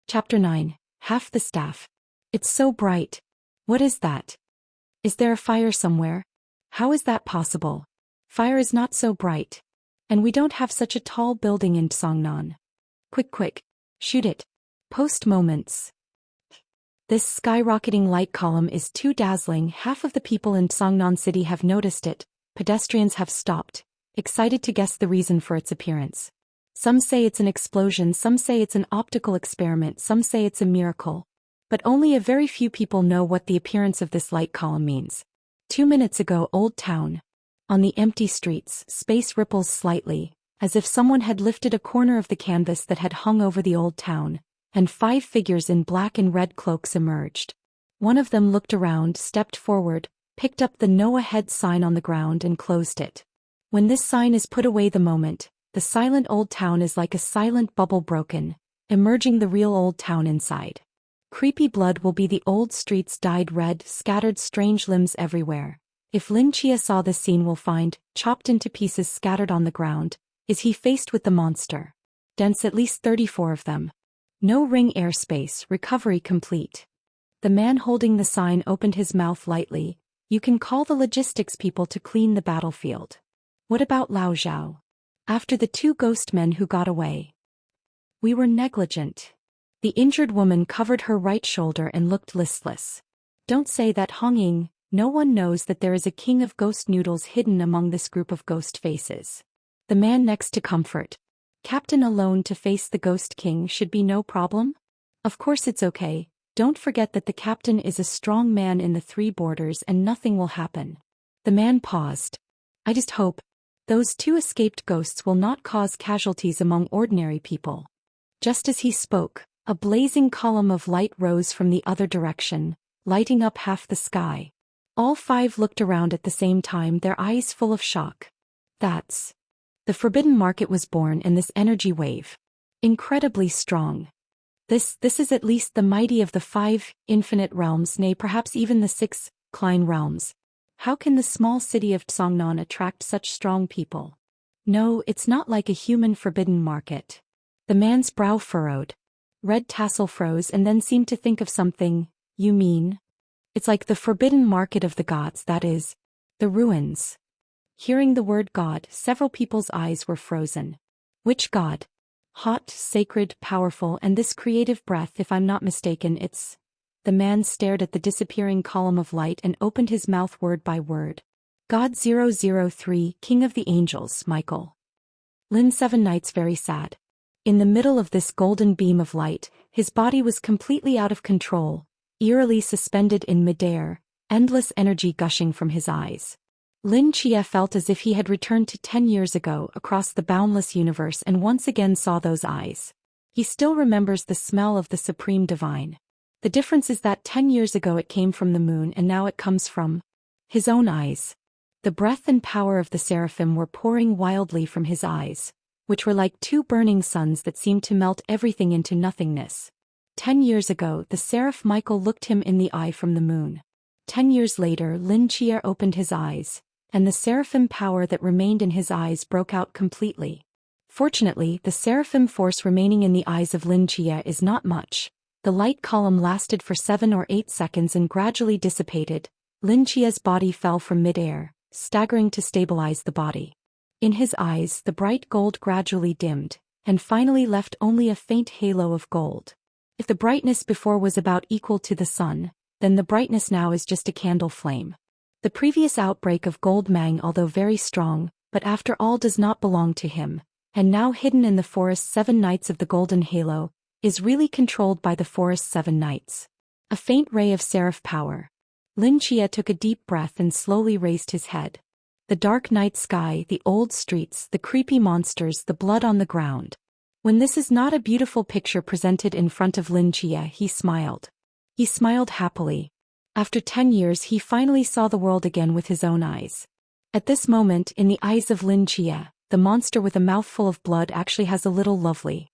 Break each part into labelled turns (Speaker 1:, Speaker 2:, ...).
Speaker 1: Chapter 9. Half the staff. It's so bright. What is that? Is there a fire somewhere? How is that possible? Fire is not so bright. And we don't have such a tall building in Seongnan. Quick. Shoot it. Post moments. This skyrocketing light column is too dazzling. Half of the people in Seongnan City have noticed it. Pedestrians have stopped, excited to guess the reason for its appearance. Some say it's an explosion, some say it's an optical experiment, some say it's a miracle. But only a very few people know what the appearance of this light column means. 2 minutes ago, Old Town. On the empty streets, space ripples slightly, as if someone had lifted a corner of the canvas that had hung over the Old Town, and 5 figures in black and red cloaks emerged. One of them looked around, stepped forward, picked up the "No Ahead" sign on the ground and closed it. When this sign is put away, the silent Old Town is like a silent bubble broken, emerging the real Old Town inside. Creepy blood will be the old streets dyed red, scattered strange limbs everywhere. If Lin Chia saw this scene, will find, chopped into pieces scattered on the ground, is he faced with the monster. Dense, at least 34 of them. No ring airspace, recovery complete. The man holding the sign opened his mouth lightly. You can call the logistics people to clean the battlefield. What about Lao Zhao? After the 2 ghost men who got away. We were negligent. The injured woman covered her right shoulder and looked listless. Don't say that, Hong Ying. No one knows that there is a king of ghost noodles hidden among this group of ghost faces. The man next to comfort. Captain alone to face the ghost king should be no problem? Of course it's okay. Don't forget that the captain is a strong man in the 3 borders and nothing will happen. The man paused. I just hope those 2 escaped ghosts will not cause casualties among ordinary people. Just as he spoke, a blazing column of light rose from the other direction, lighting up half the sky. All 5 looked around at the same time, their eyes full of shock. That's the Forbidden Market was born, and this energy wave. Incredibly strong. This is at least the mighty of the 5 infinite realms, nay perhaps even the 6 Klein realms. How can the small city of Seongnan attract such strong people? No, it's not like a human forbidden market. The man's brow furrowed. Red tassel froze and then seemed to think of something. You mean? It's like the forbidden market of the gods, that is, the ruins. Hearing the word God, several people's eyes were frozen. Which god? Hot, sacred, powerful, and this creative breath, if I'm not mistaken, it's... The man stared at the disappearing column of light and opened his mouth word by word. God 003, King of the Angels, Michael. Lin 7 Nights very sad. In the middle of this golden beam of light, his body was completely out of control, eerily suspended in midair, endless energy gushing from his eyes. Lin Chia felt as if he had returned to 10 years ago across the boundless universe and once again saw those eyes. He still remembers the smell of the Supreme Divine. The difference is that 10 years ago it came from the moon and now it comes from his own eyes. The breath and power of the seraphim were pouring wildly from his eyes, which were like 2 burning suns that seemed to melt everything into nothingness. 10 years ago, the seraph Michael looked him in the eye from the moon. 10 years later, Lin Chia opened his eyes, and the seraphim power that remained in his eyes broke out completely. Fortunately, the seraphim force remaining in the eyes of Lin Chia is not much. The light column lasted for 7 or 8 seconds and gradually dissipated. Lin Chia's body fell from mid-air, staggering to stabilize the body. In his eyes, the bright gold gradually dimmed, and finally left only a faint halo of gold. If the brightness before was about equal to the sun, then the brightness now is just a candle flame. The previous outbreak of gold mang, although very strong, but after all does not belong to him, and now hidden in the forest 7 nights of the golden halo, is really controlled by the forest 7 nights. A faint ray of seraph power. Lin Chia took a deep breath and slowly raised his head. The dark night sky, the old streets, the creepy monsters, the blood on the ground. When this is not a beautiful picture presented in front of Lin Chia, he smiled. He smiled happily. After 10 years he finally saw the world again with his own eyes. At this moment, in the eyes of Lin Chia, the monster with a mouthful of blood actually has a little lovely.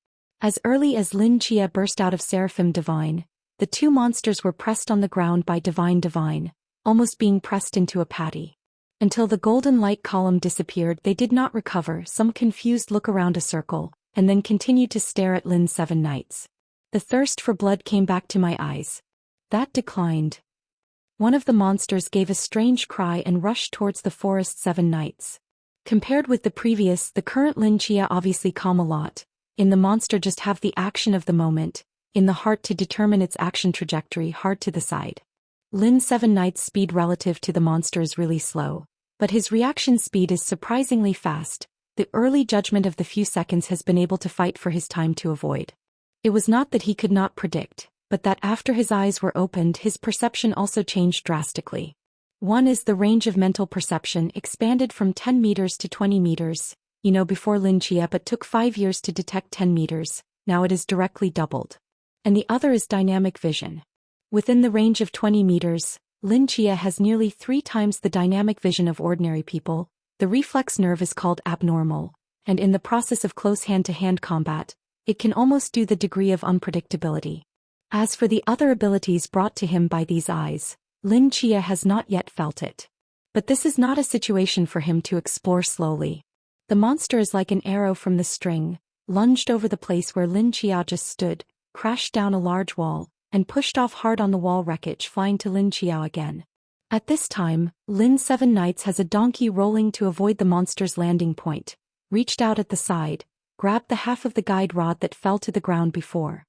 Speaker 1: As early as Lin Chia burst out of Seraphim Divine, the 2 monsters were pressed on the ground by Divine, almost being pressed into a patty. Until the golden light column disappeared, they did not recover. Some confused look around a circle, and then continued to stare at Lin 7 Nights. The thirst for blood came back to my eyes. That declined. One of the monsters gave a strange cry and rushed towards the forest 7 knights. Compared with the previous, the current Lin Chia obviously calm a lot. In the monster just have the action of the moment, in the heart to determine its action trajectory, hard to the side. Lin 7 Knight's speed relative to the monster is really slow, but his reaction speed is surprisingly fast. The early judgment of the few seconds has been able to fight for his time to avoid. It was not that he could not predict, but that after his eyes were opened his perception also changed drastically. One is the range of mental perception expanded from 10 meters to 20 meters, before Lin Chia but took 5 years to detect 10 meters, now it is directly doubled. And the other is dynamic vision. Within the range of 20 meters, Lin Chia has nearly 3 times the dynamic vision of ordinary people. The reflex nerve is called abnormal, and in the process of close hand-to-hand combat, it can almost do the degree of unpredictability. As for the other abilities brought to him by these eyes, Lin Chia has not yet felt it. But this is not a situation for him to explore slowly. The monster is like an arrow from the string, lunged over the place where Lin Chia just stood, crashed down a large wall, and pushed off hard on the wall wreckage, flying to Lin Chia again. At this time, Lin 7 Knights has a donkey rolling to avoid the monster's landing point, reached out at the side, grabbed the half of the guide rod that fell to the ground before.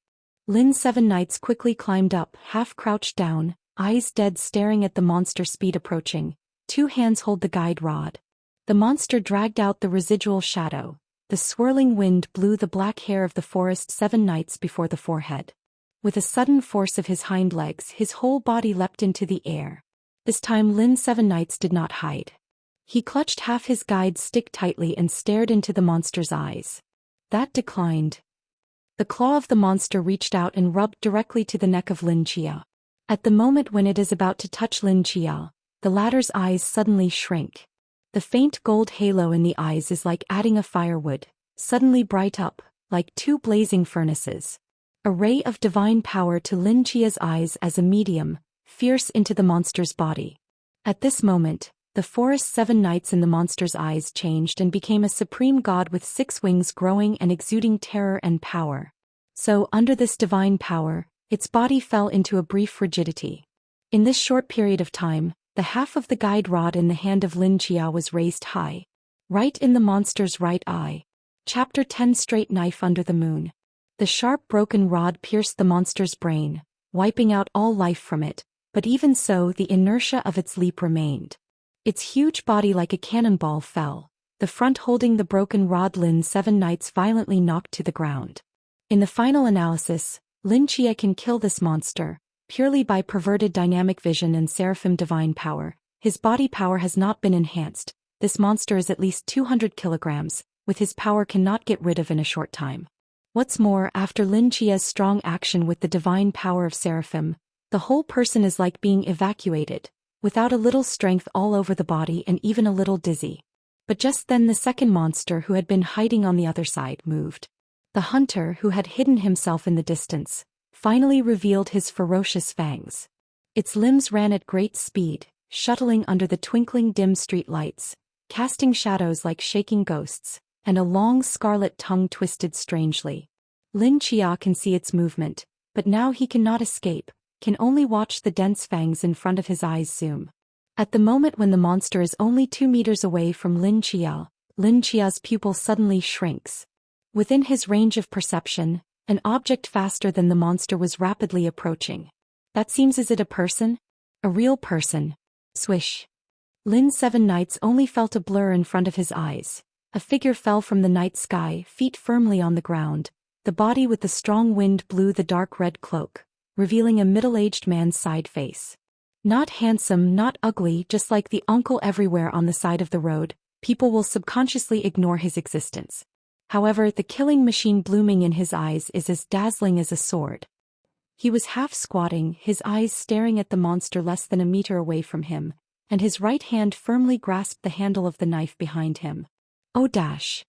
Speaker 1: Lin 7 Knights quickly climbed up, half crouched down, eyes dead staring at the monster speed approaching, 2 hands hold the guide rod. The monster dragged out the residual shadow. The swirling wind blew the black hair of the forest 7 Knights before the forehead. With a sudden force of his hind legs, his whole body leapt into the air. This time Lin 7 Knights did not hide. He clutched half his guide stick tightly and stared into the monster's eyes. That declined. The claw of the monster reached out and rubbed directly to the neck of Lin Chia. At the moment when it is about to touch Lin Chia, the latter's eyes suddenly shrink. The faint gold halo in the eyes is like adding a firewood, suddenly bright up, like 2 blazing furnaces. A ray of divine power to Lin Chia's eyes as a medium, fierce into the monster's body. At this moment, the forest 7 Knights in the monster's eyes changed and became a supreme god with 6 wings growing and exuding terror and power. So, under this divine power, its body fell into a brief rigidity. In this short period of time, the half of the guide rod in the hand of Lin Chia was raised high, right in the monster's right eye. Chapter 10 Straight Knife Under the Moon. The sharp broken rod pierced the monster's brain, wiping out all life from it, but even so the inertia of its leap remained. Its huge body like a cannonball fell, the front holding the broken rod. Lin 7 Knights violently knocked to the ground. In the final analysis, Lin Chia can kill this monster, purely by perverted dynamic vision and seraphim divine power. His body power has not been enhanced. This monster is at least 200 kilograms, with his power cannot get rid of in a short time. What's more, after Lin Chia's strong action with the divine power of seraphim, the whole person is like being evacuated, without a little strength all over the body and even a little dizzy. But just then the second monster who had been hiding on the other side moved. The hunter who had hidden himself in the distance, finally revealed his ferocious fangs. Its limbs ran at great speed, shuttling under the twinkling dim street lights, casting shadows like shaking ghosts, and a long scarlet tongue twisted strangely. Lin Chia can see its movement, but now he cannot escape, can only watch the dense fangs in front of his eyes zoom. At the moment when the monster is only 2 meters away from Lin Chia's pupil suddenly shrinks. Within his range of perception, an object faster than the monster was rapidly approaching. That seems, is it a person? A real person. Swish. Lin 7 Knights only felt a blur in front of his eyes. A figure fell from the night sky, feet firmly on the ground. The body with the strong wind blew the dark red cloak, revealing a middle-aged man's side face. Not handsome, not ugly, just like the uncle everywhere on the side of the road, people will subconsciously ignore his existence. However, the killing machine blooming in his eyes is as dazzling as a sword. He was half squatting, his eyes staring at the monster less than a meter away from him, and his right hand firmly grasped the handle of the knife behind him. Oh dash!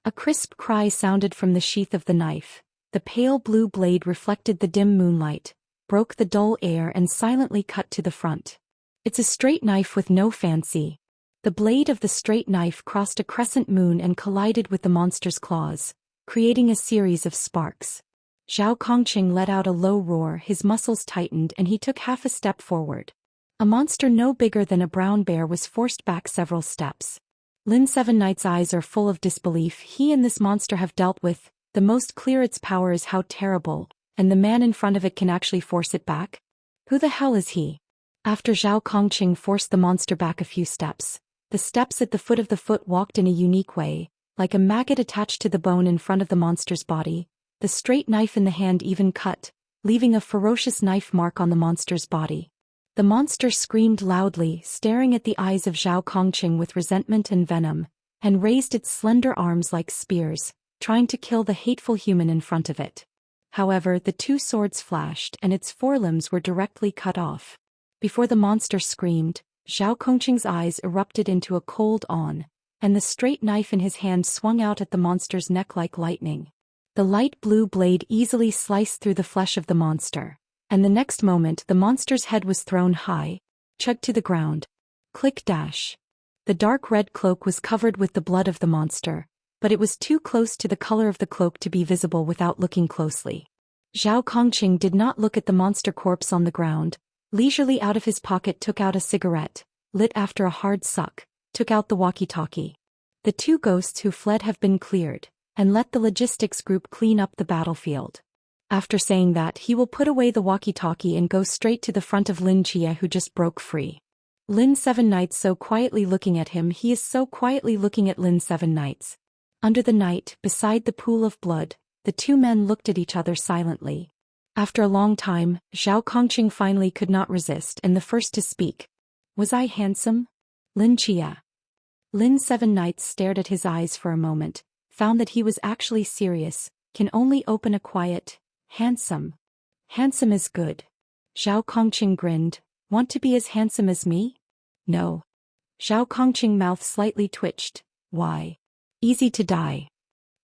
Speaker 1: A crisp cry sounded from the sheath of the knife. The pale blue blade reflected the dim moonlight, broke the dull air and silently cut to the front. It's a straight knife with no fancy. The blade of the straight knife crossed a crescent moon and collided with the monster's claws, creating a series of sparks. Zhao Kongqing let out a low roar, his muscles tightened and he took half a step forward. A monster no bigger than a brown bear was forced back several steps. Lin Seven Knight's eyes are full of disbelief. He and this monster have dealt with, the most clear its power is how terrible, and the man in front of it can actually force it back? Who the hell is he? After Zhao Kongqing forced the monster back a few steps, the steps at the foot of the foot walked in a unique way, like a maggot attached to the bone in front of the monster's body. The straight knife in the hand even cut, leaving a ferocious knife mark on the monster's body. The monster screamed loudly, staring at the eyes of Zhao Kongqing with resentment and venom, and raised its slender arms like spears, trying to kill the hateful human in front of it. However, the two swords flashed and its forelimbs were directly cut off. Before the monster screamed, Zhao Kongqing's eyes erupted into a cold awe, and the straight knife in his hand swung out at the monster's neck like lightning. The light blue blade easily sliced through the flesh of the monster, and the next moment the monster's head was thrown high, chugged to the ground. Click dash. The dark red cloak was covered with the blood of the monster, but it was too close to the color of the cloak to be visible without looking closely. Zhao Kongqing did not look at the monster corpse on the ground, leisurely out of his pocket took out a cigarette, lit after a hard suck, took out the walkie-talkie. The two ghosts who fled have been cleared, and let the logistics group clean up the battlefield. After saying that, he will put away the walkie-talkie and go straight to the front of Lin Chia, who just broke free. Lin Seven Knights so quietly looking at him, he is so quietly looking at Lin Seven Knights. Under the night, beside the pool of blood, the two men looked at each other silently. After a long time, Zhao Kongqing finally could not resist and the first to speak. Was I handsome? Lin Chia. Lin Seven Knights stared at his eyes for a moment, found that he was actually serious, can only open a quiet, handsome. Handsome is good. Zhao Kongqing grinned, want to be as handsome as me? No. Zhao Kongqing's mouth slightly twitched, why? Easy to die.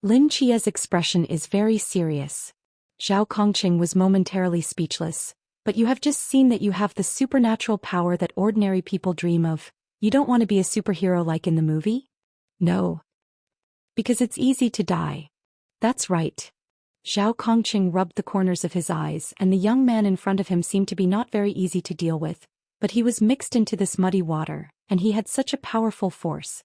Speaker 1: Lin Chia's expression is very serious. Zhao Kongqing was momentarily speechless, but you have just seen that you have the supernatural power that ordinary people dream of. You don't want to be a superhero like in the movie? No. Because it's easy to die. That's right. Zhao Kongqing rubbed the corners of his eyes, and the young man in front of him seemed to be not very easy to deal with, but he was mixed into this muddy water, and he had such a powerful force.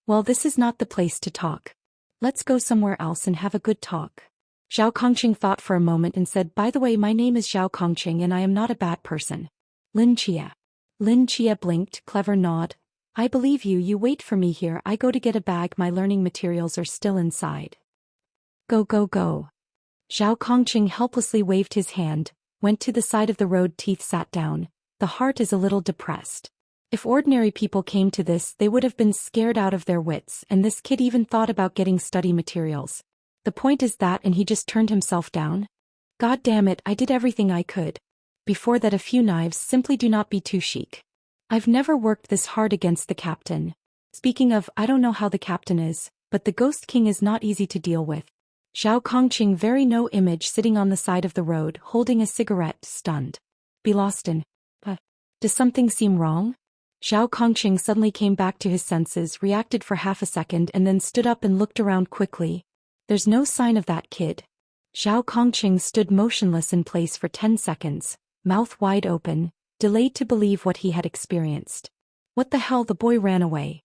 Speaker 1: Well, this is not the place to talk. Let's go somewhere else and have a good talk. Zhao Kongqing thought for a moment and said, by the way, my name is Zhao Kongqing and I am not a bad person. Lin Chia. Lin Chia blinked, clever nod. I believe you, you wait for me here, I go to get a bag, my learning materials are still inside. Go go go. Zhao Kongqing helplessly waved his hand, went to the side of the road, teeth sat down, the heart is a little depressed. If ordinary people came to this, they would have been scared out of their wits, and this kid even thought about getting study materials. The point is that, and he just turned himself down? God damn it, I did everything I could. Before that, a few knives, simply do not be too chic. I've never worked this hard against the captain. Speaking of, I don't know how the captain is, but the Ghost King is not easy to deal with. Zhao Kongqing very no image sitting on the side of the road, holding a cigarette, stunned. Be lost in. Does something seem wrong? Zhao Kongqing suddenly came back to his senses, reacted for half a second and then stood up and looked around quickly. There's no sign of that kid. Zhao Kongqing stood motionless in place for 10 seconds, mouth wide open, delayed to believe what he had experienced. What the hell, the boy ran away.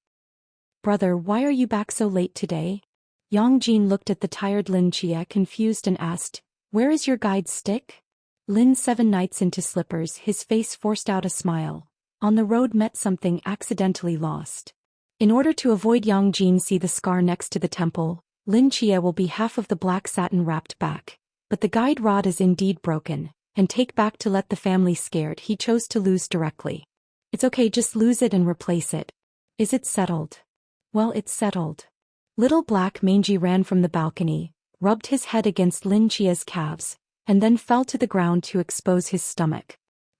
Speaker 1: Brother, why are you back so late today? Yang Jin looked at the tired Lin Chia confused and asked, where is your guide's stick? Lin Seven Knights into slippers, his face forced out a smile. On the road met something accidentally lost. In order to avoid Yang Jin see the scar next to the temple, Lin Chia will be half of the black satin wrapped back. But the guide rod is indeed broken, and take back to let the family scared, he chose to lose directly. It's okay, just lose it and replace it. Is it settled? Well, it's settled. Little Black Mangy ran from the balcony, rubbed his head against Lin Chia's calves, and then fell to the ground to expose his stomach.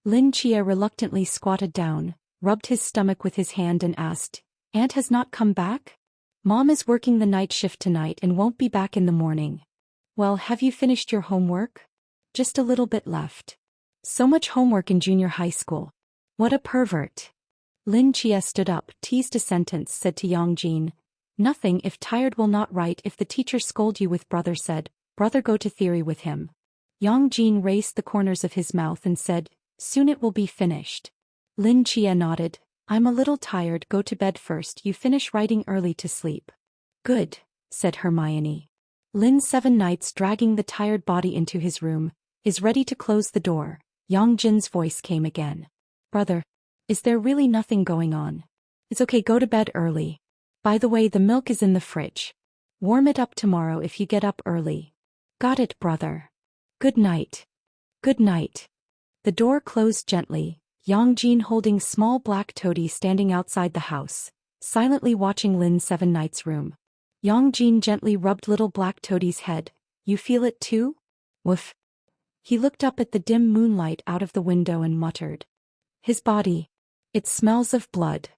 Speaker 1: Lin Chia reluctantly squatted down, rubbed his stomach with his hand and asked, Aunt has not come back? Mom is working the night shift tonight and won't be back in the morning. Well, have you finished your homework? Just a little bit left. So much homework in junior high school. What a pervert. Lin Chia stood up, teased a sentence, said to Yang Jin, nothing, if tired will not write, if the teacher scold you with brother said, brother go to theory with him. Yang Jin raised the corners of his mouth and said, "Soon it will be finished." Lin Chia nodded. "I'm a little tired, go to bed first, you finish writing early to sleep." "Good," said Hermione. Lin Seven Nights, dragging the tired body into his room, is ready to close the door. Yang Jin's voice came again. "Brother, is there really nothing going on? It's okay, go to bed early. By the way, the milk is in the fridge. Warm it up tomorrow if you get up early." "Got it, brother. Good night." "Good night." The door closed gently, Yang Jin holding small black toady standing outside the house, silently watching Lin Seven Nights' room. Yang Jin gently rubbed little black toady's head. "You feel it too?" "Woof." He looked up at the dim moonlight out of the window and muttered. "His body. It smells of blood."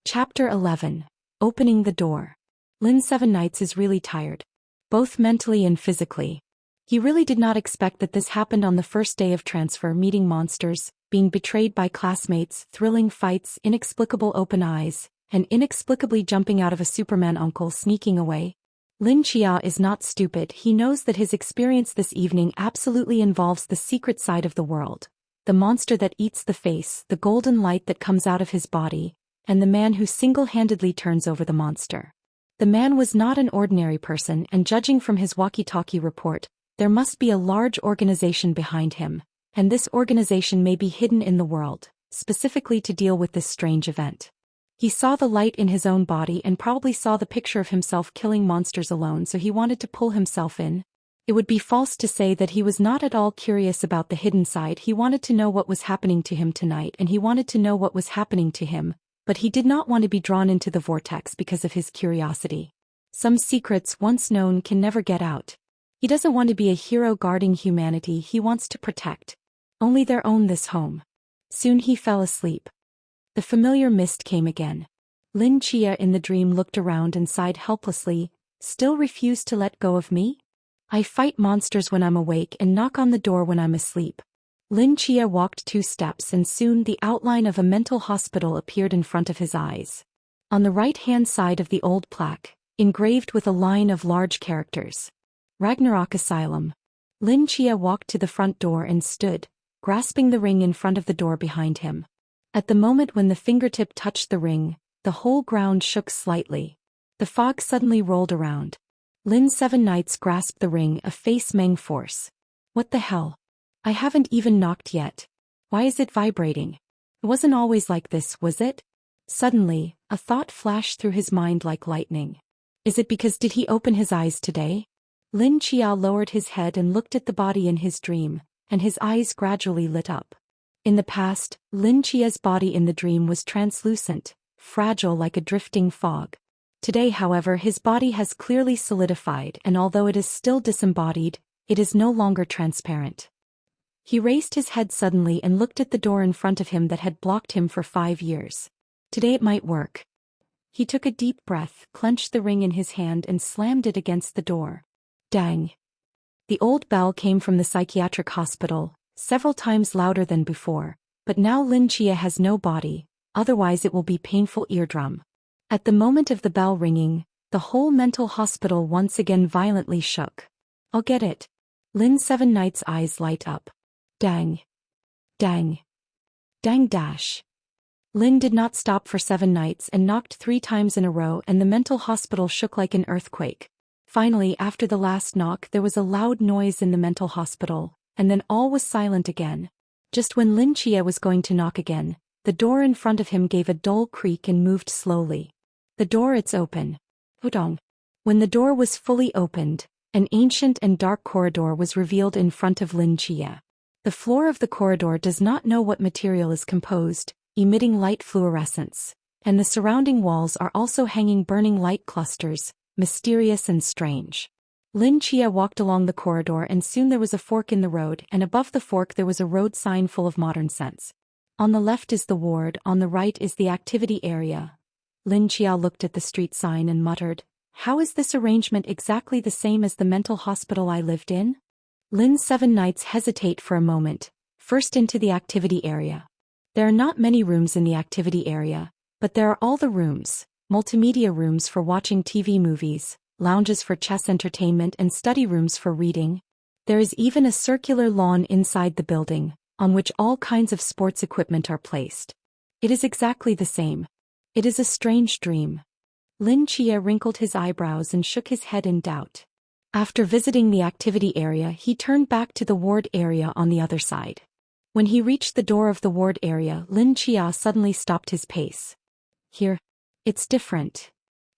Speaker 1: Chapter 11. Opening the door. Lin Seven Nights is really tired. Both mentally and physically. He really did not expect that this happened on the first day of transfer, meeting monsters, being betrayed by classmates, thrilling fights, inexplicable open eyes, and inexplicably jumping out of a Superman uncle sneaking away. Lin Chia is not stupid, he knows that his experience this evening absolutely involves the secret side of the world. The monster that eats the face, the golden light that comes out of his body, and the man who single-handedly turns over the monster. The man was not an ordinary person, and judging from his walkie-talkie report, there must be a large organization behind him, and this organization may be hidden in the world, specifically to deal with this strange event. He saw the light in his own body and probably saw the picture of himself killing monsters alone, so he wanted to pull himself in. It would be false to say that he was not at all curious about the hidden side. He wanted to know what was happening to him tonight, and he wanted to know what was happening to him, but he did not want to be drawn into the vortex because of his curiosity. Some secrets once known can never get out. He doesn't want to be a hero guarding humanity, he wants to protect only their own this home. Soon he fell asleep. The familiar mist came again. Lin Chia in the dream looked around and sighed helplessly. "Still refuse to let go of me? I fight monsters when I'm awake and knock on the door when I'm asleep." Lin Chia walked 2 steps and soon the outline of a mental hospital appeared in front of his eyes. On the right-hand side of the old plaque, engraved with a line of large characters, Ragnarok Asylum. Lin Chia walked to the front door and stood, grasping the ring in front of the door behind him. At the moment when the fingertip touched the ring, the whole ground shook slightly. The fog suddenly rolled around. Lin Seven Nights grasped the ring, a face Meng force. "What the hell? I haven't even knocked yet. Why is it vibrating? It wasn't always like this, was it?" Suddenly, a thought flashed through his mind like lightning. Is it because did he open his eyes today? Lin Chia lowered his head and looked at the body in his dream, and his eyes gradually lit up. In the past, Lin Chia's body in the dream was translucent, fragile like a drifting fog. Today, however, his body has clearly solidified, and although it is still disembodied, it is no longer transparent. He raised his head suddenly and looked at the door in front of him that had blocked him for 5 years. Today it might work. He took a deep breath, clenched the ring in his hand and slammed it against the door. Dang. The old bell came from the psychiatric hospital, several times louder than before, but now Lin Chia has no body, otherwise it will be painful eardrum. At the moment of the bell ringing, the whole mental hospital once again violently shook. "I'll get it." Lin Seven Nights' eyes light up. Dang. Dang. Dang dash. Lin did not stop for 7 nights and knocked 3 times in a row, and the mental hospital shook like an earthquake. Finally, after the last knock, there was a loud noise in the mental hospital, and then all was silent again. Just when Lin Chia was going to knock again, the door in front of him gave a dull creak and moved slowly. "The door, it's open." Hudong. When the door was fully opened, an ancient and dark corridor was revealed in front of Lin Chia. The floor of the corridor does not know what material is composed, emitting light fluorescence, and the surrounding walls are also hanging burning light clusters, mysterious and strange. Lin Chia walked along the corridor and soon there was a fork in the road, and above the fork there was a road sign full of modern scents. On the left is the ward, on the right is the activity area. Lin Chia looked at the street sign and muttered, "How is this arrangement exactly the same as the mental hospital I lived in?" Lin Seven Nights hesitate for a moment, first into the activity area. There are not many rooms in the activity area, but there are all the rooms, multimedia rooms for watching TV movies, lounges for chess entertainment and study rooms for reading. There is even a circular lawn inside the building, on which all kinds of sports equipment are placed. It is exactly the same. It is a strange dream. Lin Chia wrinkled his eyebrows and shook his head in doubt. After visiting the activity area, he turned back to the ward area on the other side. When he reached the door of the ward area, Lin Chia suddenly stopped his pace. Here. It's different.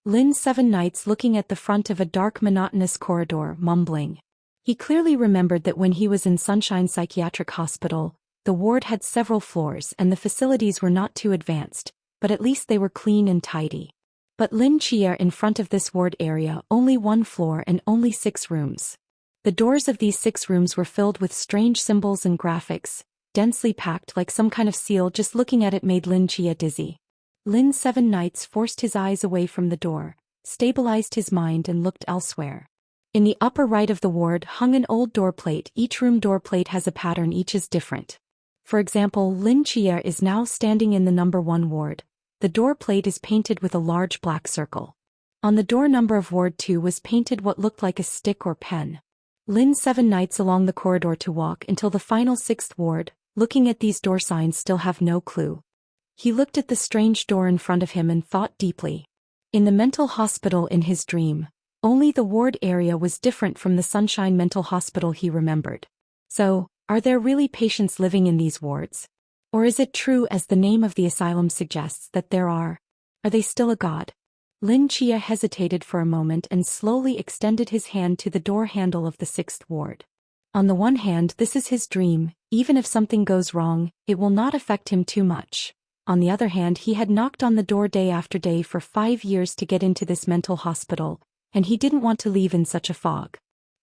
Speaker 1: Lin Seven Nights looking at the front of a dark monotonous corridor, mumbling. He clearly remembered that when he was in Sunshine Psychiatric Hospital, the ward had several floors and the facilities were not too advanced, but at least they were clean and tidy. But Lin Chia in front of this ward area, only one floor and only 6 rooms. The doors of these 6 rooms were filled with strange symbols and graphics, densely packed like some kind of seal. Just looking at it made Lin Chia dizzy. Lin Seven Nights forced his eyes away from the door, stabilized his mind and looked elsewhere. In the upper right of the ward hung an old door plate. Each room door plate has a pattern, each is different. For example, Lin Chia is now standing in the number 1 ward. The door plate is painted with a large black circle. On the door number of ward 2 was painted what looked like a stick or pen. Lin Seven Nights along the corridor to walk until the final 6th ward, looking at these door signs still have no clue. He looked at the strange door in front of him and thought deeply. In the mental hospital in his dream, only the ward area was different from the Sunshine Mental Hospital he remembered. So, are there really patients living in these wards? Or is it true as the name of the asylum suggests that there are? Are they still a god? Lin Chia hesitated for a moment and slowly extended his hand to the door handle of the 6th ward. On the one hand, this is his dream. Even if something goes wrong, it will not affect him too much. On the other hand, he had knocked on the door day after day for 5 years to get into this mental hospital, and he didn't want to leave in such a fog.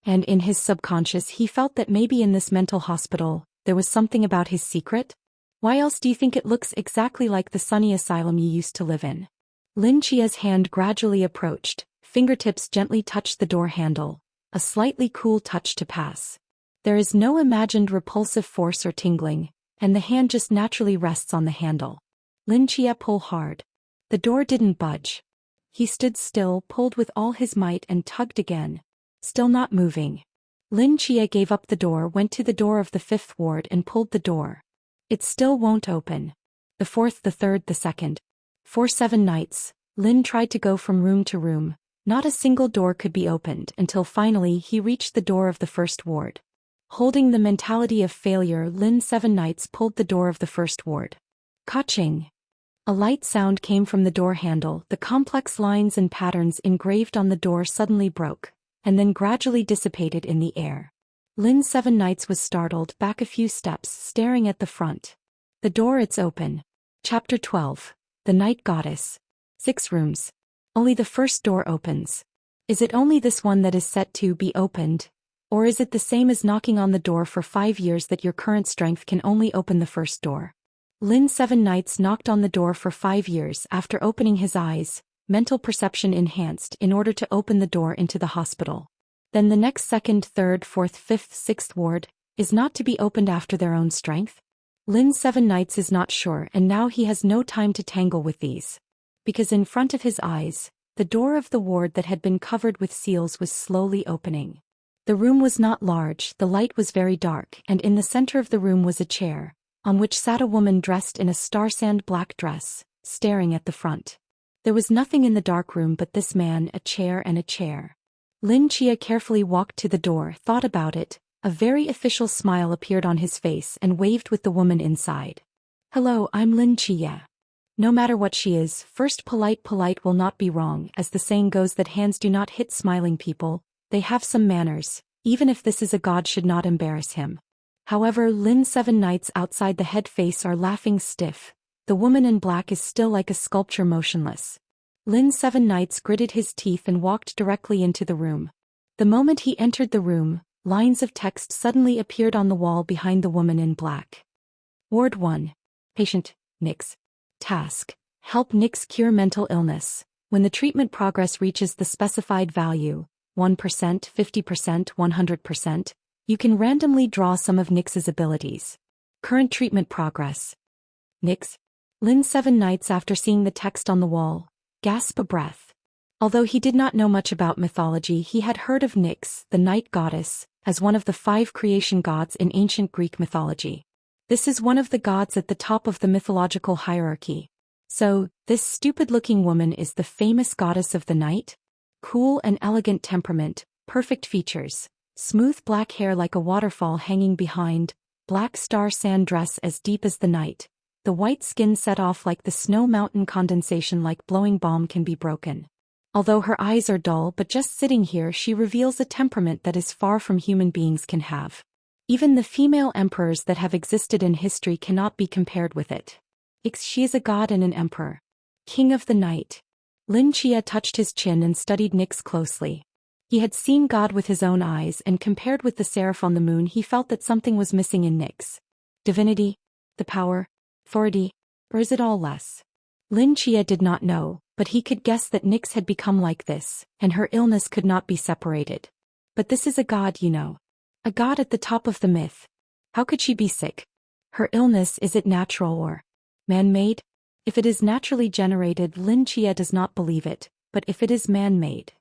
Speaker 1: And in his subconscious he felt that maybe in this mental hospital, there was something about his secret? Why else do you think it looks exactly like the sunny asylum you used to live in? Lin Chia's hand gradually approached, fingertips gently touched the door handle, a slightly cool touch to pass. There is no imagined repulsive force or tingling, and the hand just naturally rests on the handle. Lin Chia pulled hard. The door didn't budge. He stood still, pulled with all his might and tugged again. Still not moving. Lin Chia gave up the door, went to the door of the 5th ward and pulled the door. It still won't open. The 4th, the 3rd, the 2nd. For 7 nights, Lin tried to go from room to room. Not a single door could be opened until finally he reached the door of the 1st ward. Holding the mentality of failure, Lin Seven Nights pulled the door of the 1st ward. Ka-ching! A light sound came from the door handle. The complex lines and patterns engraved on the door suddenly broke, and then gradually dissipated in the air. Lin Seven Nights was startled, back a few steps, staring at the front. The door, it's open. Chapter 12. The Night Goddess. 6 rooms. Only the 1st door opens. Is it only this one that is set to be opened? Or is it the same as knocking on the door for 5 years that your current strength can only open the 1st door? Lin Seven Nights knocked on the door for 5 years. After opening his eyes, mental perception enhanced in order to open the door into the hospital. Then the next 2nd, 3rd, 4th, 5th, 6th ward is not to be opened after their own strength? Lin Seven Nights is not sure, and now he has no time to tangle with these. Because in front of his eyes, the door of the ward that had been covered with seals was slowly opening. The room was not large, the light was very dark, and in the center of the room was a chair, on which sat a woman dressed in a star-sand black dress, staring at the front. There was nothing in the dark room but this man, a chair and a chair. Lin Chia carefully walked to the door, thought about it. A very official smile appeared on his face and waved with the woman inside. Hello, I'm Lin Chia. No matter what she is, first polite will not be wrong, as the saying goes that hands do not hit smiling people. They have some manners, even if this is a god should not embarrass him. However, Lin Seven Nights outside the head face are laughing stiff. The woman in black is still like a sculpture motionless. Lin Seven Nights gritted his teeth and walked directly into the room. The moment he entered the room, lines of text suddenly appeared on the wall behind the woman in black. Ward 1. Patient, Nix. Task. Help Nix cure mental illness. When the treatment progress reaches the specified value, 1%, 50%, 100%, you can randomly draw some of Nix's abilities. Current treatment progress. Nix. Lin Seven Nights, after seeing the text on the wall, gasped a breath. Although he did not know much about mythology, he had heard of Nix, the night goddess, as one of the 5 creation gods in ancient Greek mythology. This is one of the gods at the top of the mythological hierarchy. So, this stupid-looking woman is the famous goddess of the night? Cool and elegant temperament, perfect features, smooth black hair like a waterfall hanging behind, black star sand dress as deep as the night, the white skin set off like the snow mountain condensation like blowing balm can be broken. Although her eyes are dull but just sitting here she reveals a temperament that is far from human beings can have. Even the female emperors that have existed in history cannot be compared with it. She is a god and an emperor. King of the night. Lin Chia touched his chin and studied Nyx closely. He had seen God with his own eyes and compared with the seraph on the moon he felt that something was missing in Nyx. Divinity? The power? Authority? Or is it all less? Lin Chia did not know, but he could guess that Nyx had become like this, and her illness could not be separated. But this is a god, you know. A god at the top of the myth. How could she be sick? Her illness, is it natural or man-made? If it is naturally generated, Lin Chia does not believe it, but if it is man-made.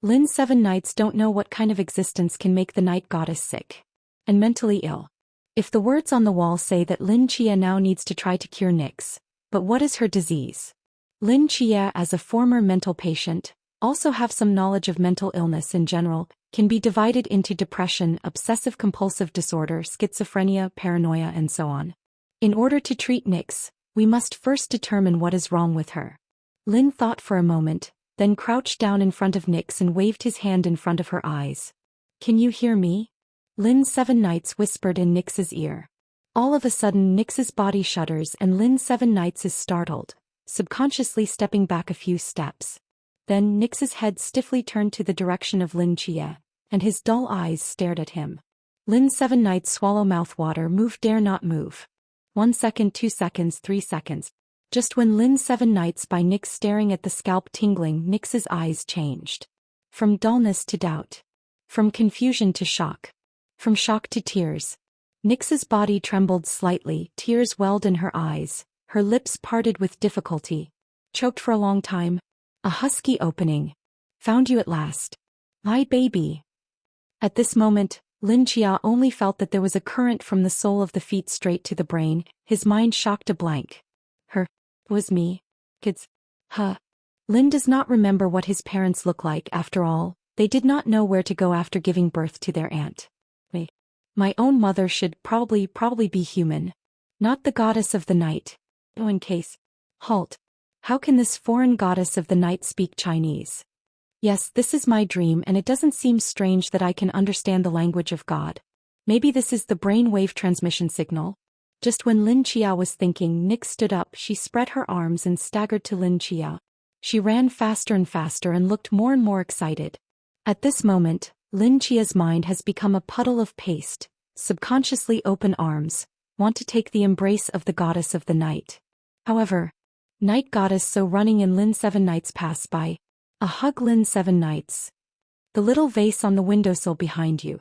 Speaker 1: Lin's 7 nights don't know what kind of existence can make the night goddess sick and mentally ill. If the words on the wall say that Lin Chia now needs to try to cure Nyx, but what is her disease? Lin Chia, as a former mental patient, also have some knowledge of mental illness in general, can be divided into depression, obsessive-compulsive disorder, schizophrenia, paranoia, and so on. In order to treat Nyx, we must first determine what is wrong with her. Lin thought for a moment, then crouched down in front of Nyx and waved his hand in front of her eyes. Can you hear me? Lin's 7 nights whispered in Nyx's ear. All of a sudden Nyx's body shudders and Lin's 7 nights is startled, subconsciously stepping back a few steps. Then Nyx's head stiffly turned to the direction of Lin Chia, and his dull eyes stared at him. Lin's 7 nights swallow mouthwater, move, dare not move. 1 second, 2 seconds, 3 seconds. Just when Lin's 7 nights by Nyx staring at the scalp tingling, Nyx's eyes changed. From dullness to doubt. From confusion to shock. From shock to tears. Nyx's body trembled slightly, tears welled in her eyes, her lips parted with difficulty. Choked for a long time. A husky opening. Found you at last. My baby. At this moment, Lin Chia only felt that there was a current from the sole of the feet straight to the brain, his mind shocked a blank. Was me. Kids. Lin does not remember what his parents look like after all, they did not know where to go after giving birth to their aunt. My own mother should probably be human. Not the goddess of the night. Oh, in case. Halt. How can this foreign goddess of the night speak Chinese? Yes, this is my dream and it doesn't seem strange that I can understand the language of God. Maybe this is the brainwave transmission signal? Just when Lin Chia was thinking, Nyx stood up, she spread her arms and staggered to Lin Chia. She ran faster and faster and looked more and more excited. At this moment, Lin Chia's mind has become a puddle of paste, subconsciously open arms, want to take the embrace of the goddess of the night. However, night goddess so running in Lin's 7 nights pass by. A hug Lin's 7 nights. The little vase on the windowsill behind you.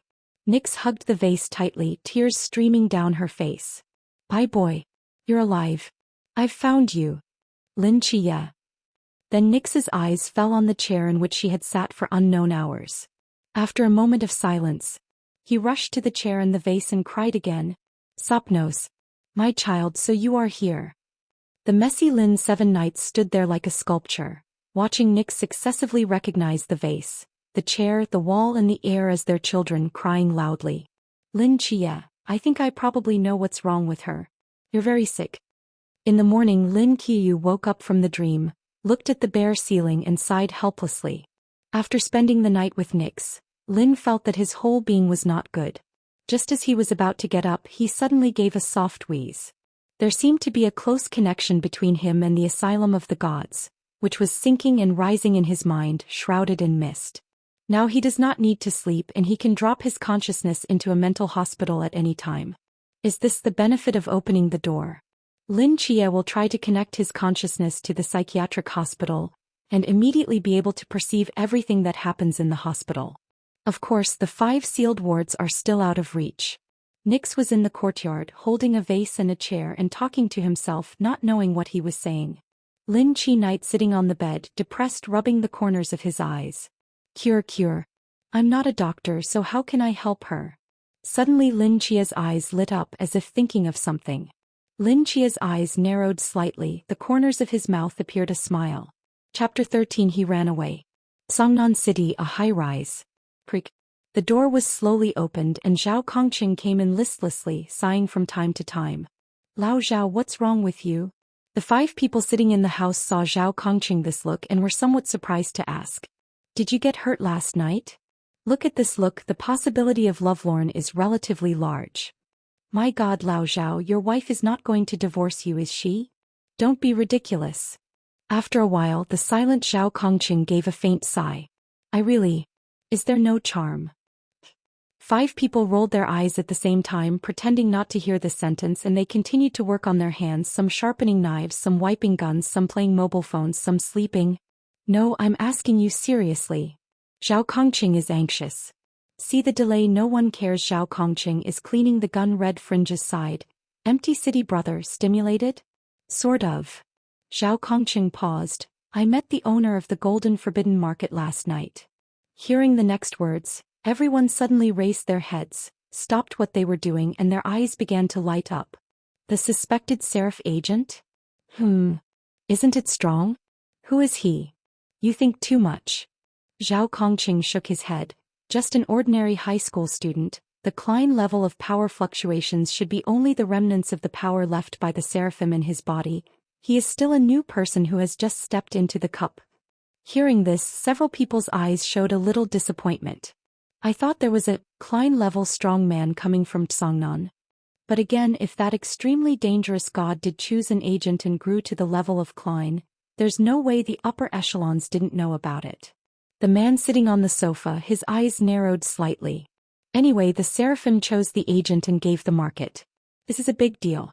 Speaker 1: Nyx hugged the vase tightly, tears streaming down her face. Bye boy. You're alive. I've found you. Lin Chia. Then Nyx's eyes fell on the chair in which she had sat for unknown hours. After a moment of silence, he rushed to the chair and the vase and cried again. Sopnos. My child, so you are here. The messy Lin's 7 nights stood there like a sculpture, watching Nyx successively recognize the vase, the chair, the wall and the air as their children crying loudly. Lin Chia, I think I probably know what's wrong with her. You're very sick. In the morning Lin Qiyu woke up from the dream, looked at the bare ceiling and sighed helplessly. After spending the night with Nyx, Lin felt that his whole being was not good. Just as he was about to get up, he suddenly gave a soft wheeze. There seemed to be a close connection between him and the asylum of the gods, which was sinking and rising in his mind, shrouded in mist. Now he does not need to sleep and he can drop his consciousness into a mental hospital at any time. Is this the benefit of opening the door? Lin Chia will try to connect his consciousness to the psychiatric hospital, and immediately be able to perceive everything that happens in the hospital. Of course, the 5 sealed wards are still out of reach. Nyx was in the courtyard, holding a vase and a chair and talking to himself, not knowing what he was saying. Lin Chi Night sitting on the bed, depressed, rubbing the corners of his eyes. Cure. I'm not a doctor, so how can I help her? Suddenly Lin Chia's eyes lit up as if thinking of something. Lin Chia's eyes narrowed slightly, the corners of his mouth appeared a smile. Chapter 13. He ran away. Songnan City, a high-rise. Creak. The door was slowly opened and Zhao Kongqing came in listlessly, sighing from time to time. Lao Zhao, what's wrong with you? The 5 people sitting in the house saw Zhao Kongqing this look and were somewhat surprised to ask. Did you get hurt last night? Look at this look, the possibility of lovelorn is relatively large. My God, Lao Zhao, your wife is not going to divorce you, is she? Don't be ridiculous. After a while, the silent Zhao Kongqing gave a faint sigh. Is there no charm? 5 people rolled their eyes at the same time, pretending not to hear this sentence, and they continued to work on their hands, some sharpening knives, some wiping guns, some playing mobile phones, some sleeping. No, I'm asking you seriously. Zhao Kongqing is anxious. See the delay, no one cares. Zhao Kongqing is cleaning the gun, red fringes side. Empty city, brother, stimulated? Sort of. Zhao Kongqing paused. I met the owner of the Golden Forbidden Market last night. Hearing the next words, everyone suddenly raised their heads, stopped what they were doing, and their eyes began to light up. The suspected Seraph agent? Isn't it strong? Who is he? You think too much. Zhao Kongqing shook his head. Just an ordinary high school student. The Klein level of power fluctuations should be only the remnants of the power left by the seraphim in his body. He is still a new person who has just stepped into the cup. Hearing this, several people's eyes showed a little disappointment. I thought there was a Klein-level strong man coming from Songnan. But again, if that extremely dangerous god did choose an agent and grew to the level of Klein, there's no way the upper echelons didn't know about it. The man sitting on the sofa, his eyes narrowed slightly. Anyway, the seraphim chose the agent and gave the market. This is a big deal.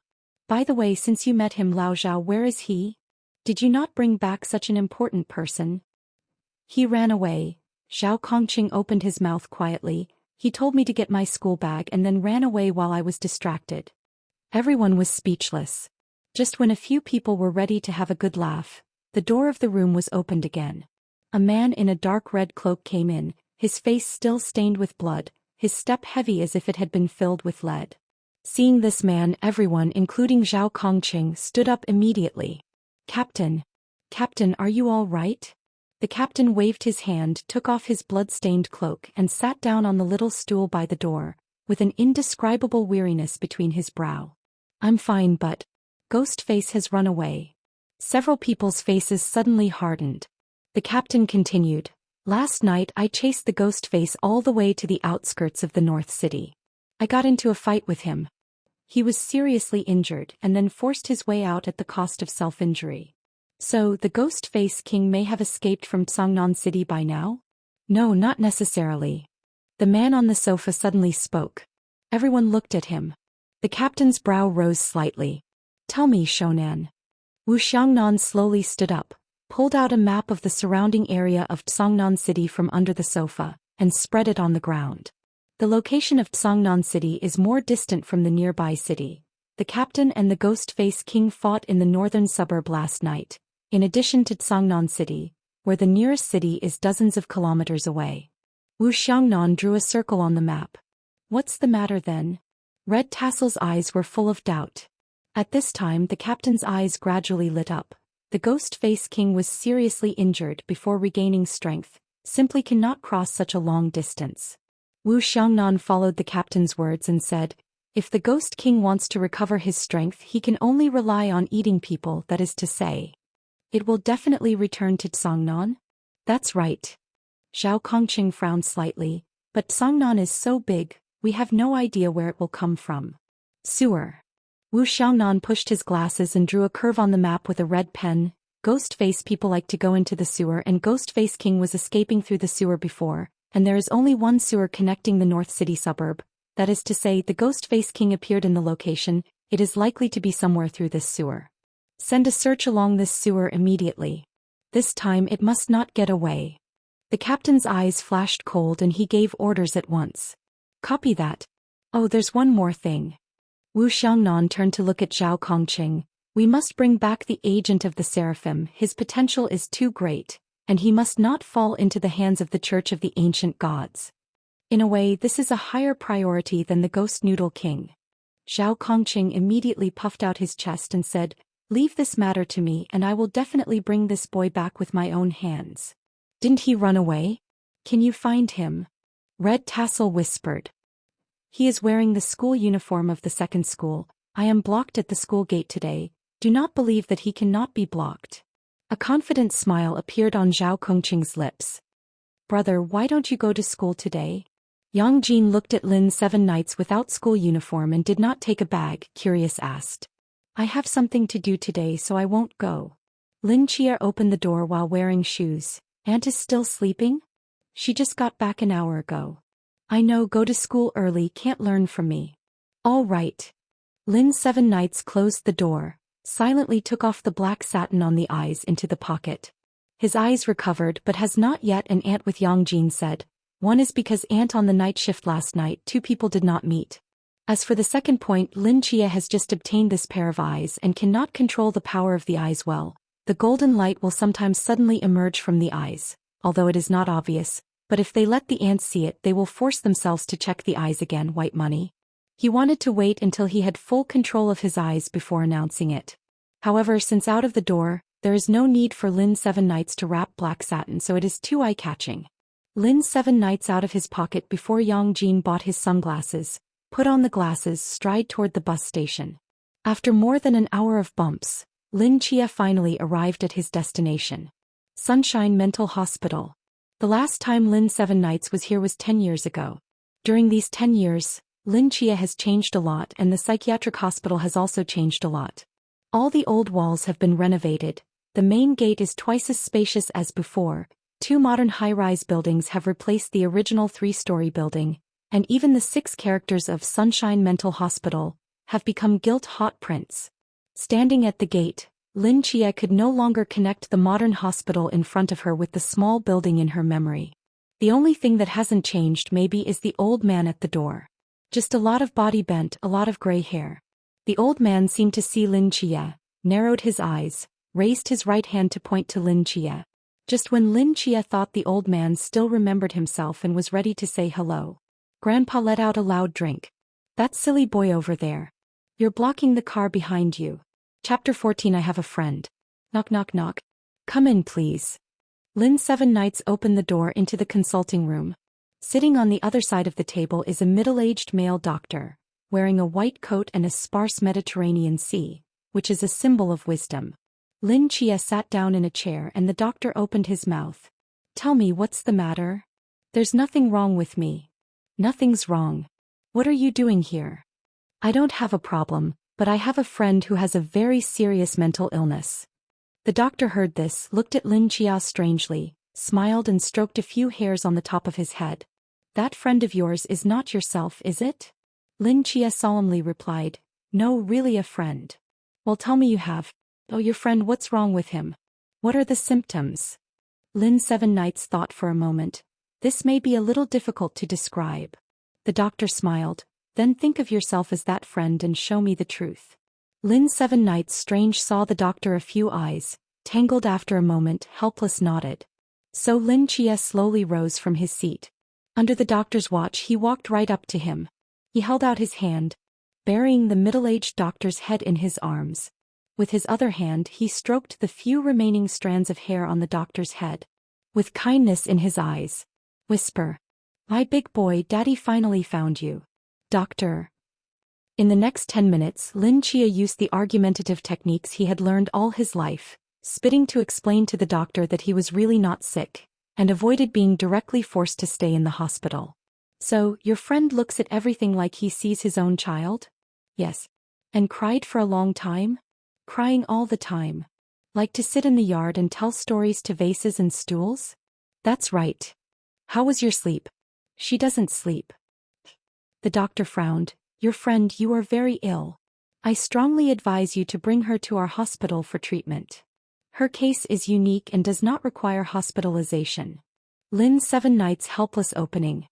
Speaker 1: By the way, since you met him, Lao Zhao, where is he? Did you not bring back such an important person? He ran away. Zhao Kongqing opened his mouth quietly. He told me to get my school bag and then ran away while I was distracted. Everyone was speechless. Just when a few people were ready to have a good laugh, the door of the room was opened again. A man in a dark red cloak came in, his face still stained with blood, his step heavy as if it had been filled with lead. Seeing this man, everyone, including Zhao Kongqing, stood up immediately. Captain, are you all right? The captain waved his hand, took off his blood-stained cloak, and sat down on the little stool by the door, with an indescribable weariness between his brow. I'm fine, but Ghostface has run away. Several people's faces suddenly hardened. The captain continued, last night I chased the Ghostface all the way to the outskirts of the North City. I got into a fight with him. He was seriously injured and then forced his way out at the cost of self-injury. So, the Ghostface King may have escaped from Songnan City by now? No, not necessarily. The man on the sofa suddenly spoke. Everyone looked at him. The captain's brow rose slightly. Tell me, Shonan. Wu Xiangnan slowly stood up, pulled out a map of the surrounding area of Songnan City from under the sofa, and spread it on the ground. The location of Songnan City is more distant from the nearby city. The captain and the Ghostface King fought in the northern suburb last night, in addition to Songnan City, where the nearest city is dozens of kilometers away. Wu Xiangnan drew a circle on the map. What's the matter then? Red Tassel's eyes were full of doubt. At this time the captain's eyes gradually lit up. The Ghostface King was seriously injured before regaining strength, simply cannot cross such a long distance. Wu Xiangnan followed the captain's words and said, if the Ghost King wants to recover his strength, he can only rely on eating people, that is to say. It will definitely return to Songnan? That's right. Zhao Kongqing frowned slightly, but Songnan is so big, we have no idea where it will come from. Sewer. Wu Xiangnan pushed his glasses and drew a curve on the map with a red pen. Ghostface people like to go into the sewer, and Ghostface King was escaping through the sewer before, and there is only one sewer connecting the North City suburb. That is to say, the Ghostface King appeared in the location, it is likely to be somewhere through this sewer. Send a search along this sewer immediately. This time it must not get away. The captain's eyes flashed cold and he gave orders at once. Copy that. Oh, there's one more thing. Wu Xiangnan turned to look at Zhao Kongqing. We must bring back the agent of the Seraphim, his potential is too great. and he must not fall into the hands of the Church of the Ancient Gods. In a way, this is a higher priority than the Ghost Noodle King. Zhao Kongqing immediately puffed out his chest and said, "Leave this matter to me and I will definitely bring this boy back with my own hands." "Didn't he run away? Can you find him?" Red Tassel whispered. "He is wearing the school uniform of the second school. I am blocked at the school gate today. Do not believe that he cannot be blocked." A confident smile appeared on Zhao Kongqing's lips. "Brother, why don't you go to school today?" Yang Jin looked at Lin's 7 knights without school uniform and did not take a bag, curious asked. "I have something to do today so I won't go." Lin Chia opened the door while wearing shoes. "Aunt is still sleeping? She just got back an hour ago." "I know, go to school early, can't learn from me." "All right." Lin's 7 knights closed the door, silently took off the black satin on the eyes into the pocket. "His eyes recovered but has not yet," an aunt with Yang Jin said. "One is because aunt on the night shift last night 2 people did not meet. As for the second point, Lin Chia has just obtained this pair of eyes and cannot control the power of the eyes well. The golden light will sometimes suddenly emerge from the eyes, although it is not obvious, but if they let the ants see it they will force themselves to check the eyes again." White money. He wanted to wait until he had full control of his eyes before announcing it. However, since out of the door, there is no need for Lin's 7 knights to wrap black satin, so it is too eye-catching. Lin's 7 knights out of his pocket before Yang Jin bought his sunglasses, put on the glasses, stride toward the bus station. After more than an hour of bumps, Lin Chia finally arrived at his destination. Sunshine Mental Hospital. The last time Lin's 7 knights was here was 10 years ago. During these 10 years, Lin Chia has changed a lot and the psychiatric hospital has also changed a lot. All the old walls have been renovated, the main gate is twice as spacious as before, 2 modern high-rise buildings have replaced the original 3-story building, and even the 6 characters of Sunshine Mental Hospital have become gilt-hot prints. Standing at the gate, Lin Chia could no longer connect the modern hospital in front of her with the small building in her memory. The only thing that hasn't changed maybe is the old man at the door. Just a lot of body bent, a lot of gray hair. The old man seemed to see Lin Chia, narrowed his eyes, raised his right hand to point to Lin Chia. Just when Lin Chia thought the old man still remembered himself and was ready to say hello, Grandpa let out a loud drink. "That silly boy over there. You're blocking the car behind you." Chapter 14. I have a friend. Knock knock knock. "Come in please." Lin's 7 knights opened the door into the consulting room. Sitting on the other side of the table is a middle-aged male doctor, wearing a white coat and a sparse Mediterranean sea, which is a symbol of wisdom. Lin Chia sat down in a chair and the doctor opened his mouth. "Tell me, what's the matter?" "There's nothing wrong with me." "Nothing's wrong. What are you doing here?" "I don't have a problem, but I have a friend who has a very serious mental illness." The doctor heard this, looked at Lin Chia strangely, smiled and stroked a few hairs on the top of his head. "That friend of yours is not yourself, is it?" Lin Chia solemnly replied, "No, really a friend." "Well, tell me you have. Oh, your friend, what's wrong with him? What are the symptoms?" Lin's 7 knights thought for a moment. "This may be a little difficult to describe." The doctor smiled. "Then think of yourself as that friend and show me the truth." Lin's 7 knights strange saw the doctor a few eyes, tangled after a moment, helpless nodded. So Lin Chia slowly rose from his seat. Under the doctor's watch he walked right up to him. He held out his hand, burying the middle-aged doctor's head in his arms. With his other hand he stroked the few remaining strands of hair on the doctor's head. With kindness in his eyes. "Whisper. My big boy, Daddy finally found you. Doctor." In the next 10 minutes Lin Chia used the argumentative techniques he had learned all his life, spitting to explain to the doctor that he was really not sick, and avoided being directly forced to stay in the hospital. "So, your friend looks at everything like he sees his own child?" "Yes." "And cried for a long time?" "Crying all the time. Like to sit in the yard and tell stories to vases and stools?" "That's right." "How was your sleep?" "She doesn't sleep." The doctor frowned. "Your friend, you are very ill. I strongly advise you to bring her to our hospital for treatment. Her case is unique and does not require hospitalization." Lin's 7 knights helpless opening.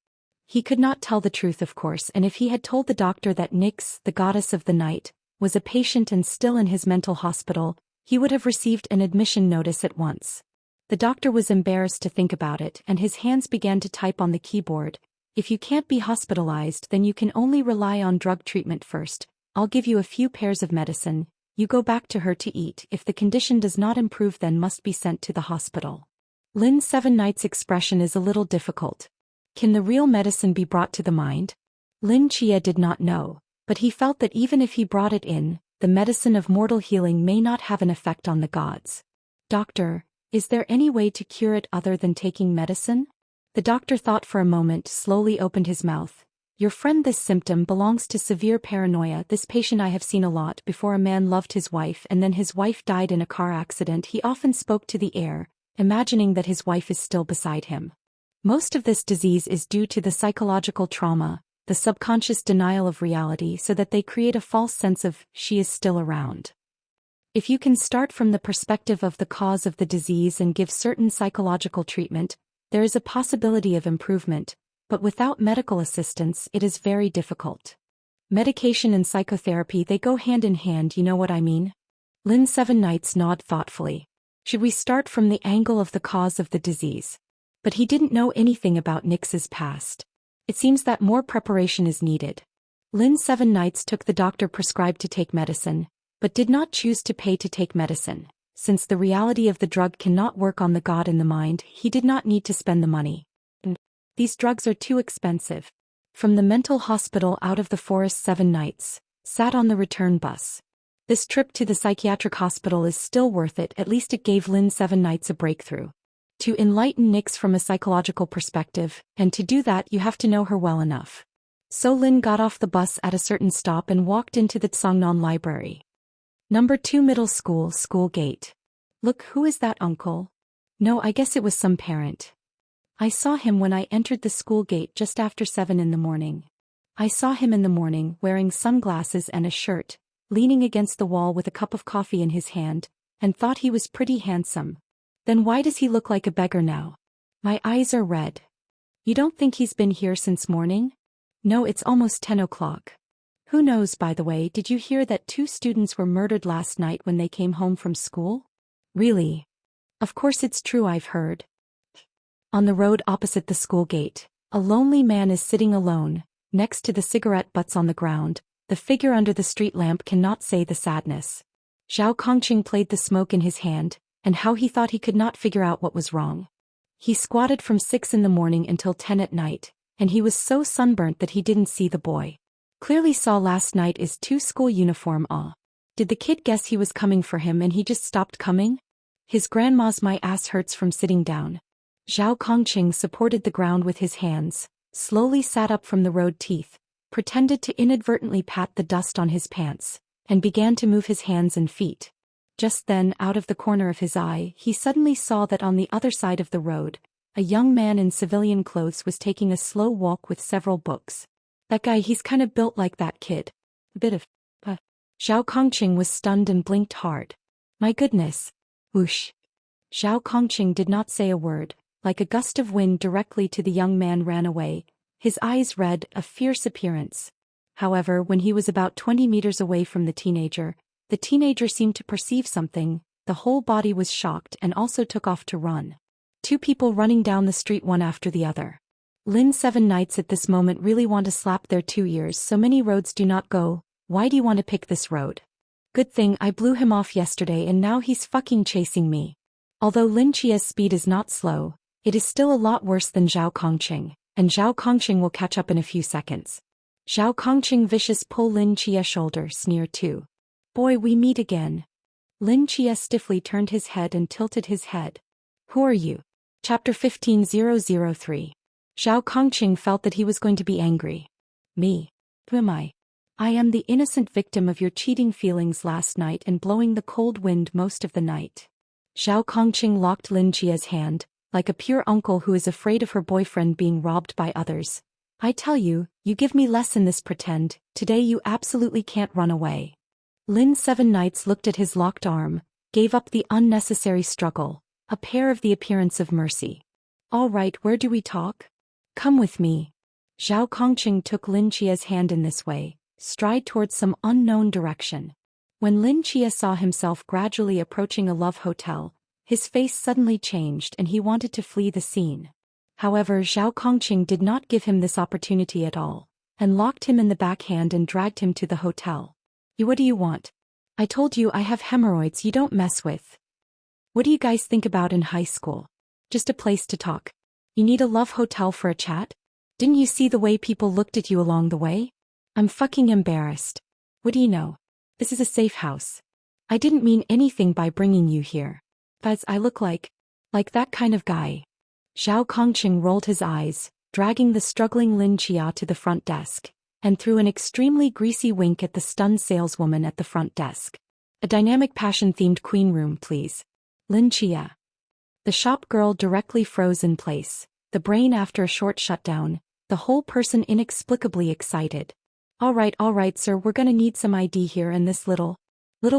Speaker 1: He could not tell the truth, of course, and if he had told the doctor that Nyx, the goddess of the night, was a patient and still in his mental hospital, he would have received an admission notice at once. The doctor was embarrassed to think about it, and his hands began to type on the keyboard. If you can't be hospitalized, then you can only rely on drug treatment first. I'll give you a few pairs of medicine. You go back to her to eat. If the condition does not improve, then must be sent to the hospital. Lin Seven Night's expression is a little difficult. Can the real medicine be brought to the mind? Lin Chia did not know, but he felt that even if he brought it in, the medicine of mortal healing may not have an effect on the gods. Doctor, is there any way to cure it other than taking medicine? The doctor thought for a moment, slowly opened his mouth. Your friend, this symptom belongs to severe paranoia. This patient I have seen a lot. Before a man loved his wife and then his wife died in a car accident, he often spoke to the air, imagining that his wife is still beside him. Most of this disease is due to the psychological trauma, the subconscious denial of reality, so that they create a false sense of, she is still around. If you can start from the perspective of the cause of the disease and give certain psychological treatment, there is a possibility of improvement, but without medical assistance it is very difficult. Medication and psychotherapy, they go hand in hand, you know what I mean? Lin Seven Nights nodded thoughtfully. Should we start from the angle of the cause of the disease? But he didn't know anything about Nix's past. It seems that more preparation is needed. Lin Seven Nights took the doctor prescribed to take medicine, but did not choose to pay to take medicine. Since the reality of the drug cannot work on the god in the mind, he did not need to spend the money. These drugs are too expensive. From the mental hospital out of the forest, Seven Nights sat on the return bus. This trip to the psychiatric hospital is still worth it. At least it gave Lin Seven Nights a breakthrough. To enlighten Nix from a psychological perspective, and to do that you have to know her well enough. So Lin got off the bus at a certain stop and walked into the Tsangnan Library. Number 2 Middle School, School Gate. Look, who is that uncle? No, I guess it was some parent. I saw him when I entered the school gate just after 7 in the morning. I saw him in the morning, wearing sunglasses and a shirt, leaning against the wall with a cup of coffee in his hand, and thought he was pretty handsome. Then why does he look like a beggar now? My eyes are red. You don't think he's been here since morning? No, it's almost 10 o'clock. Who knows, by the way, did you hear that 2 students were murdered last night when they came home from school? Really? Of course it's true, I've heard. On the road opposite the school gate, a lonely man is sitting alone, next to the cigarette butts on the ground. The figure under the street lamp cannot say the sadness. Zhao Kongqing played the smoke in his hand, and how he thought he could not figure out what was wrong. He squatted from 6 in the morning until 10 at night, and he was so sunburnt that he didn't see the boy. Clearly saw last night is 2 school uniform. Did the kid guess he was coming for him and he just stopped coming? His grandma's my ass hurts from sitting down. Zhao Kongqing supported the ground with his hands, slowly sat up from the road teeth, pretended to inadvertently pat the dust on his pants, and began to move his hands and feet. Just then, out of the corner of his eye, he suddenly saw that on the other side of the road, a young man in civilian clothes was taking a slow walk with several books. That guy, he's kind of built like that kid. A bit of, Zhao Kongqing was stunned and blinked hard. My goodness. Whoosh. Zhao Kongqing did not say a word. Like a gust of wind directly to the young man ran away, his eyes red, a fierce appearance. However, when he was about 20 meters away from the teenager seemed to perceive something. The whole body was shocked and also took off to run. 2 people running down the street one after the other. Lin Seven Nights at this moment really want to slap their 2 ears. So many roads do not go. Why do you want to pick this road? Good thing I blew him off yesterday and now he's fucking chasing me. Although Lin Chia's speed is not slow, it is still a lot worse than Zhao Kongqing, and Zhao Kongqing will catch up in a few seconds. Zhao Kongqing vicious pull Lin Chia shoulder, sneer too. Boy, we meet again. Lin Chia stiffly turned his head and tilted his head. Who are you? Chapter 15003. Zhao Kongqing felt that he was going to be angry. Me? Who am I? I am the innocent victim of your cheating feelings last night and blowing the cold wind most of the night. Zhao Kongqing locked Lin Chia's hand, like a pure uncle who is afraid of her boyfriend being robbed by others. I tell you, you give me less in this pretend. Today you absolutely can't run away. Lin Seven Nights looked at his locked arm, gave up the unnecessary struggle, a pair of the appearance of mercy. All right, where do we talk? Come with me. Zhao Kongqing took Lin Chia's hand in this way, stride towards some unknown direction. When Lin Chia saw himself gradually approaching a love hotel, His face suddenly changed and he wanted to flee the scene. However, Zhao Kongqing did not give him this opportunity at all, and locked him in the backhand and dragged him to the hotel. What do you want? I told you I have hemorrhoids you don't mess with. What do you guys think about in high school? Just a place to talk. You need a love hotel for a chat? Didn't you see the way people looked at you along the way? I'm fucking embarrassed. What do you know? This is a safe house. I didn't mean anything by bringing you here. But I look like that kind of guy. Zhao Kongqing rolled his eyes, dragging the struggling Lin Chia to the front desk, and threw an extremely greasy wink at the stunned saleswoman at the front desk. A dynamic passion-themed queen room, please. Lin Chia. The shop girl directly froze in place, the brain after a short shutdown, the whole person inexplicably excited. All right, sir, we're gonna need some ID here and this little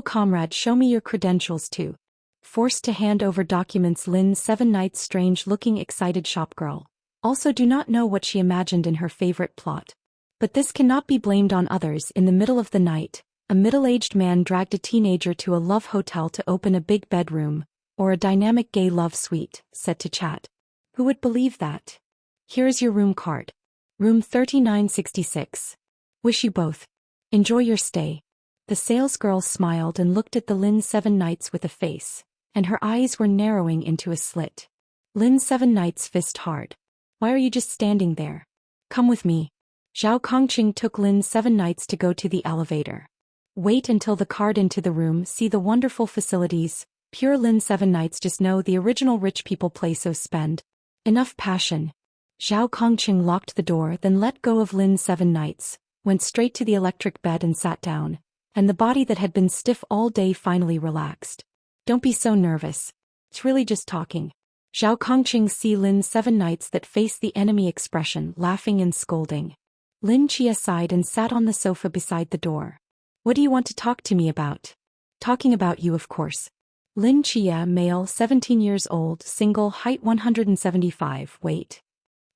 Speaker 1: comrade, show me your credentials too. Forced to hand over documents, Lin Seven Nights' strange-looking excited shopgirl also do not know what she imagined in her favorite plot. But this cannot be blamed on others. In the middle of the night, a middle-aged man dragged a teenager to a love hotel to open a big bedroom, or a dynamic gay love suite, set to chat. Who would believe that? Here is your room card. Room 3966. Wish you both enjoy your stay. The salesgirl smiled and looked at the Lin Seven Nights with a face, and her eyes were narrowing into a slit. Lin Seven Nights fist hard. Why are you just standing there? Come with me. Zhao Kongqing took Lin Seven Nights to go to the elevator. Wait until the card into the room, see the wonderful facilities. Pure Lin Seven Nights just know the original rich people play so spend. Enough passion. Zhao Kongqing locked the door, then let go of Lin Seven Nights, went straight to the electric bed and sat down, and the body that had been stiff all day finally relaxed. Don't be so nervous. It's really just talking. Zhao Kongqing see Lin Seven Nights that face the enemy expression, laughing and scolding. Lin Chia sighed and sat on the sofa beside the door. What do you want to talk to me about? Talking about you, of course. Lin Chia, male, 17 years old, single, height 175, weight.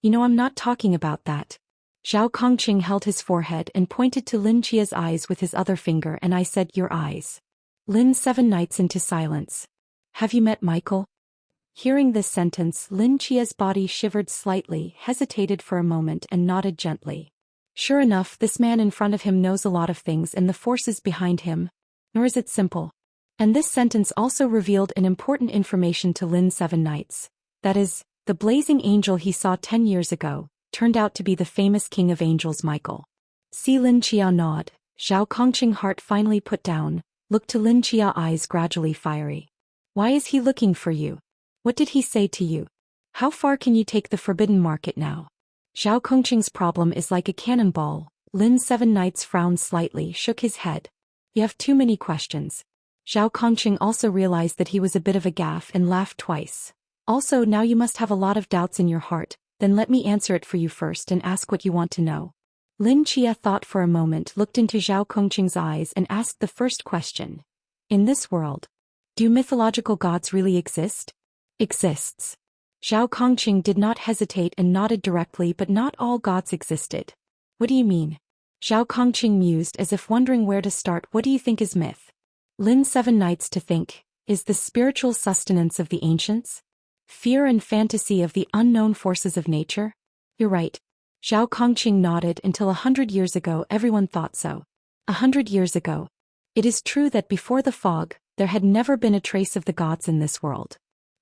Speaker 1: You know I'm not talking about that. Zhao Kongqing held his forehead and pointed to Lin Chia's eyes with his other finger, and I said, your eyes. Lin Seven Nights into silence. Have you met Michael? Hearing this sentence, Lin Chia's body shivered slightly, hesitated for a moment and nodded gently. Sure enough, this man in front of him knows a lot of things and the forces behind him. Nor is it simple. And this sentence also revealed an important information to Lin Seven Nights. That is, the blazing angel he saw 10 years ago turned out to be the famous king of angels Michael. See Lin Chia nod. Zhao Kongqing heart finally put down, looked to Lin Chia eyes gradually fiery. Why is he looking for you? What did he say to you? How far can you take the forbidden market now? Zhao Kongqing's problem is like a cannonball. Lin Seven Nights frowned slightly, shook his head. You have too many questions. Zhao Kongqing also realized that he was a bit of a gaffe and laughed twice. Also, now you must have a lot of doubts in your heart, then let me answer it for you first and ask what you want to know. Lin Chia thought for a moment, looked into Zhao Kongqing's eyes and asked the first question. In this world, do mythological gods really exist? Exists. Zhao Kongqing did not hesitate and nodded directly, but not all gods existed. What do you mean? Zhao Kongqing mused as if wondering where to start. What do you think is myth? Lin Seven Nights to think, is the spiritual sustenance of the ancients? Fear and fantasy of the unknown forces of nature? You're right. Zhao Kongqing nodded. Until 100 years ago everyone thought so. 100 years ago. It is true that before the fog, there had never been a trace of the gods in this world.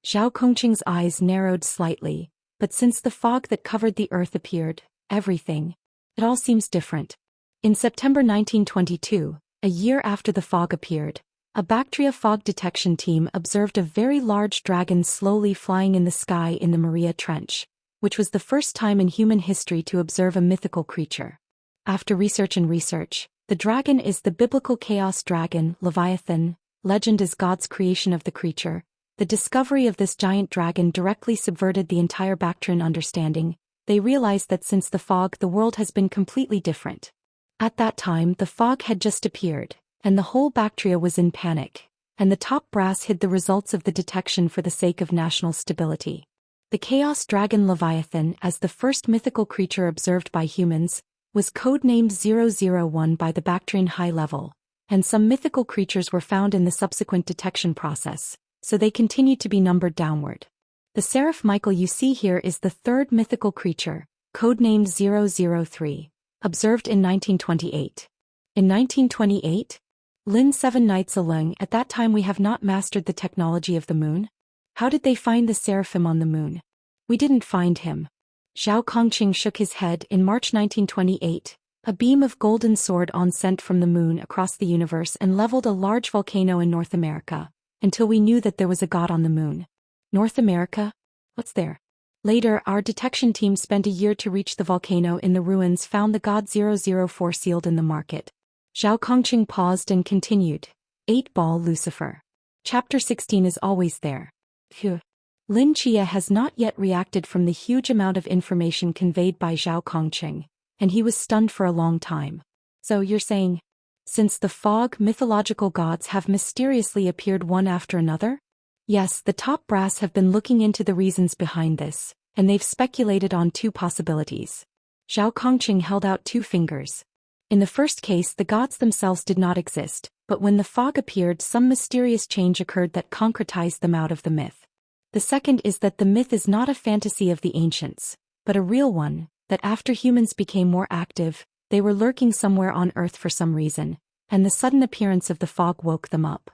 Speaker 1: Zhao Kongqing's eyes narrowed slightly, but since the fog that covered the earth appeared, it all seems different. In September 1922, a year after the fog appeared, a Bactria fog detection team observed a very large dragon slowly flying in the sky in the Maria Trench, which was the first time in human history to observe a mythical creature. After research, the dragon is the biblical chaos dragon, Leviathan. Legend is God's creation of the creature. The discovery of this giant dragon directly subverted the entire Bactrian understanding. They realized that since the fog, the world has been completely different. At that time, the fog had just appeared, and the whole Bactria was in panic, and the top brass hid the results of the detection for the sake of national stability. The chaos dragon Leviathan, as the first mythical creature observed by humans, was codenamed 001 by the Bactrian High Level, and some mythical creatures were found in the subsequent detection process, so they continued to be numbered downward. The Seraph Michael you see here is the third mythical creature, codenamed 003, observed in 1928. In 1928? Lin 7 nights alone. At that time we have not mastered the technology of the moon? How did they find the seraphim on the moon? We didn't find him. Zhao Kongqing shook his head. In March 1928, a beam of golden sword on sent from the moon across the universe and leveled a large volcano in North America, until we knew that there was a god on the moon. North America? What's there? Later, our detection team spent a year to reach the volcano. In the ruins found the god 004 sealed in the market. Zhao Kongqing paused and continued. 8-ball Lucifer. Chapter 16 is always there. Phew. Lin Chia has not yet reacted from the huge amount of information conveyed by Zhao Kongqing, and he was stunned for a long time. So you're saying, since the fog, mythological gods have mysteriously appeared one after another? Yes, the top brass have been looking into the reasons behind this, and they've speculated on two possibilities. Zhao Kongqing held out 2 fingers. In the first case, the gods themselves did not exist, but when the fog appeared, some mysterious change occurred that concretized them out of the myth. The second is that the myth is not a fantasy of the ancients, but a real one, that after humans became more active, they were lurking somewhere on Earth for some reason, and the sudden appearance of the fog woke them up.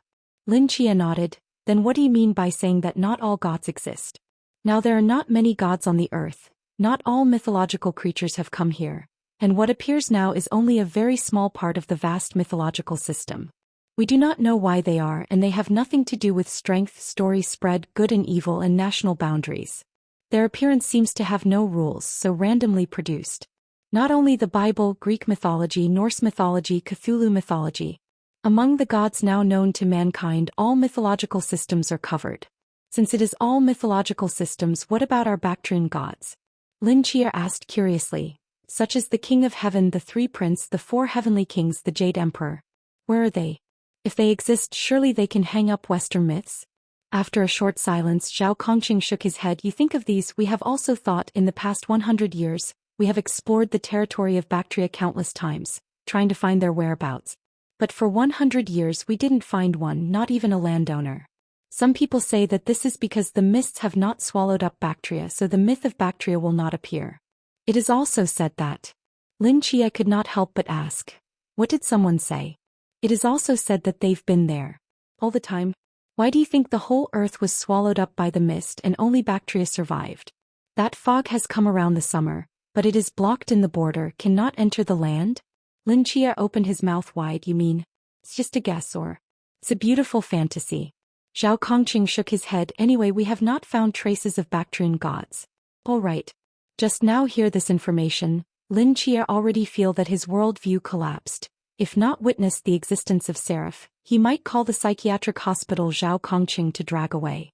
Speaker 1: Lin Chia nodded. Then what do you mean by saying that not all gods exist? Now there are not many gods on the earth, not all mythological creatures have come here, and what appears now is only a very small part of the vast mythological system. We do not know why they are, and they have nothing to do with strength, story spread, good and evil, and national boundaries. Their appearance seems to have no rules, so randomly produced. Not only the Bible, Greek mythology, Norse mythology, Cthulhu mythology. Among the gods now known to mankind, all mythological systems are covered. Since it is all mythological systems, what about our Bactrian gods? Lin Chia asked curiously. Such as the King of Heaven, the 3 Prince, the 4 Heavenly Kings, the Jade Emperor. Where are they? If they exist, surely they can hang up Western myths? After a short silence, Zhao Kongqing shook his head. You think of these, we have also thought in the past 100 years, we have explored the territory of Bactria countless times, trying to find their whereabouts. But for 100 years we didn't find one, not even a landowner. Some people say that this is because the mists have not swallowed up Bactria, so the myth of Bactria will not appear. It is also said that. Lin Chia could not help but ask. What did someone say? It is also said that they've been there. All the time? Why do you think the whole earth was swallowed up by the mist and only Bactria survived? That fog has come around the summer, but it is blocked in the border, cannot enter the land? Lin Chia opened his mouth wide. You mean? It's just a guess, or? It's a beautiful fantasy. Zhao Kongqing shook his head. Anyway, we have not found traces of Bactrian gods. All right. Just now hear this information. Lin Chia already feel that his worldview collapsed. If not witnessed the existence of Seraph, he might call the psychiatric hospital Zhao Kongqing to drag away.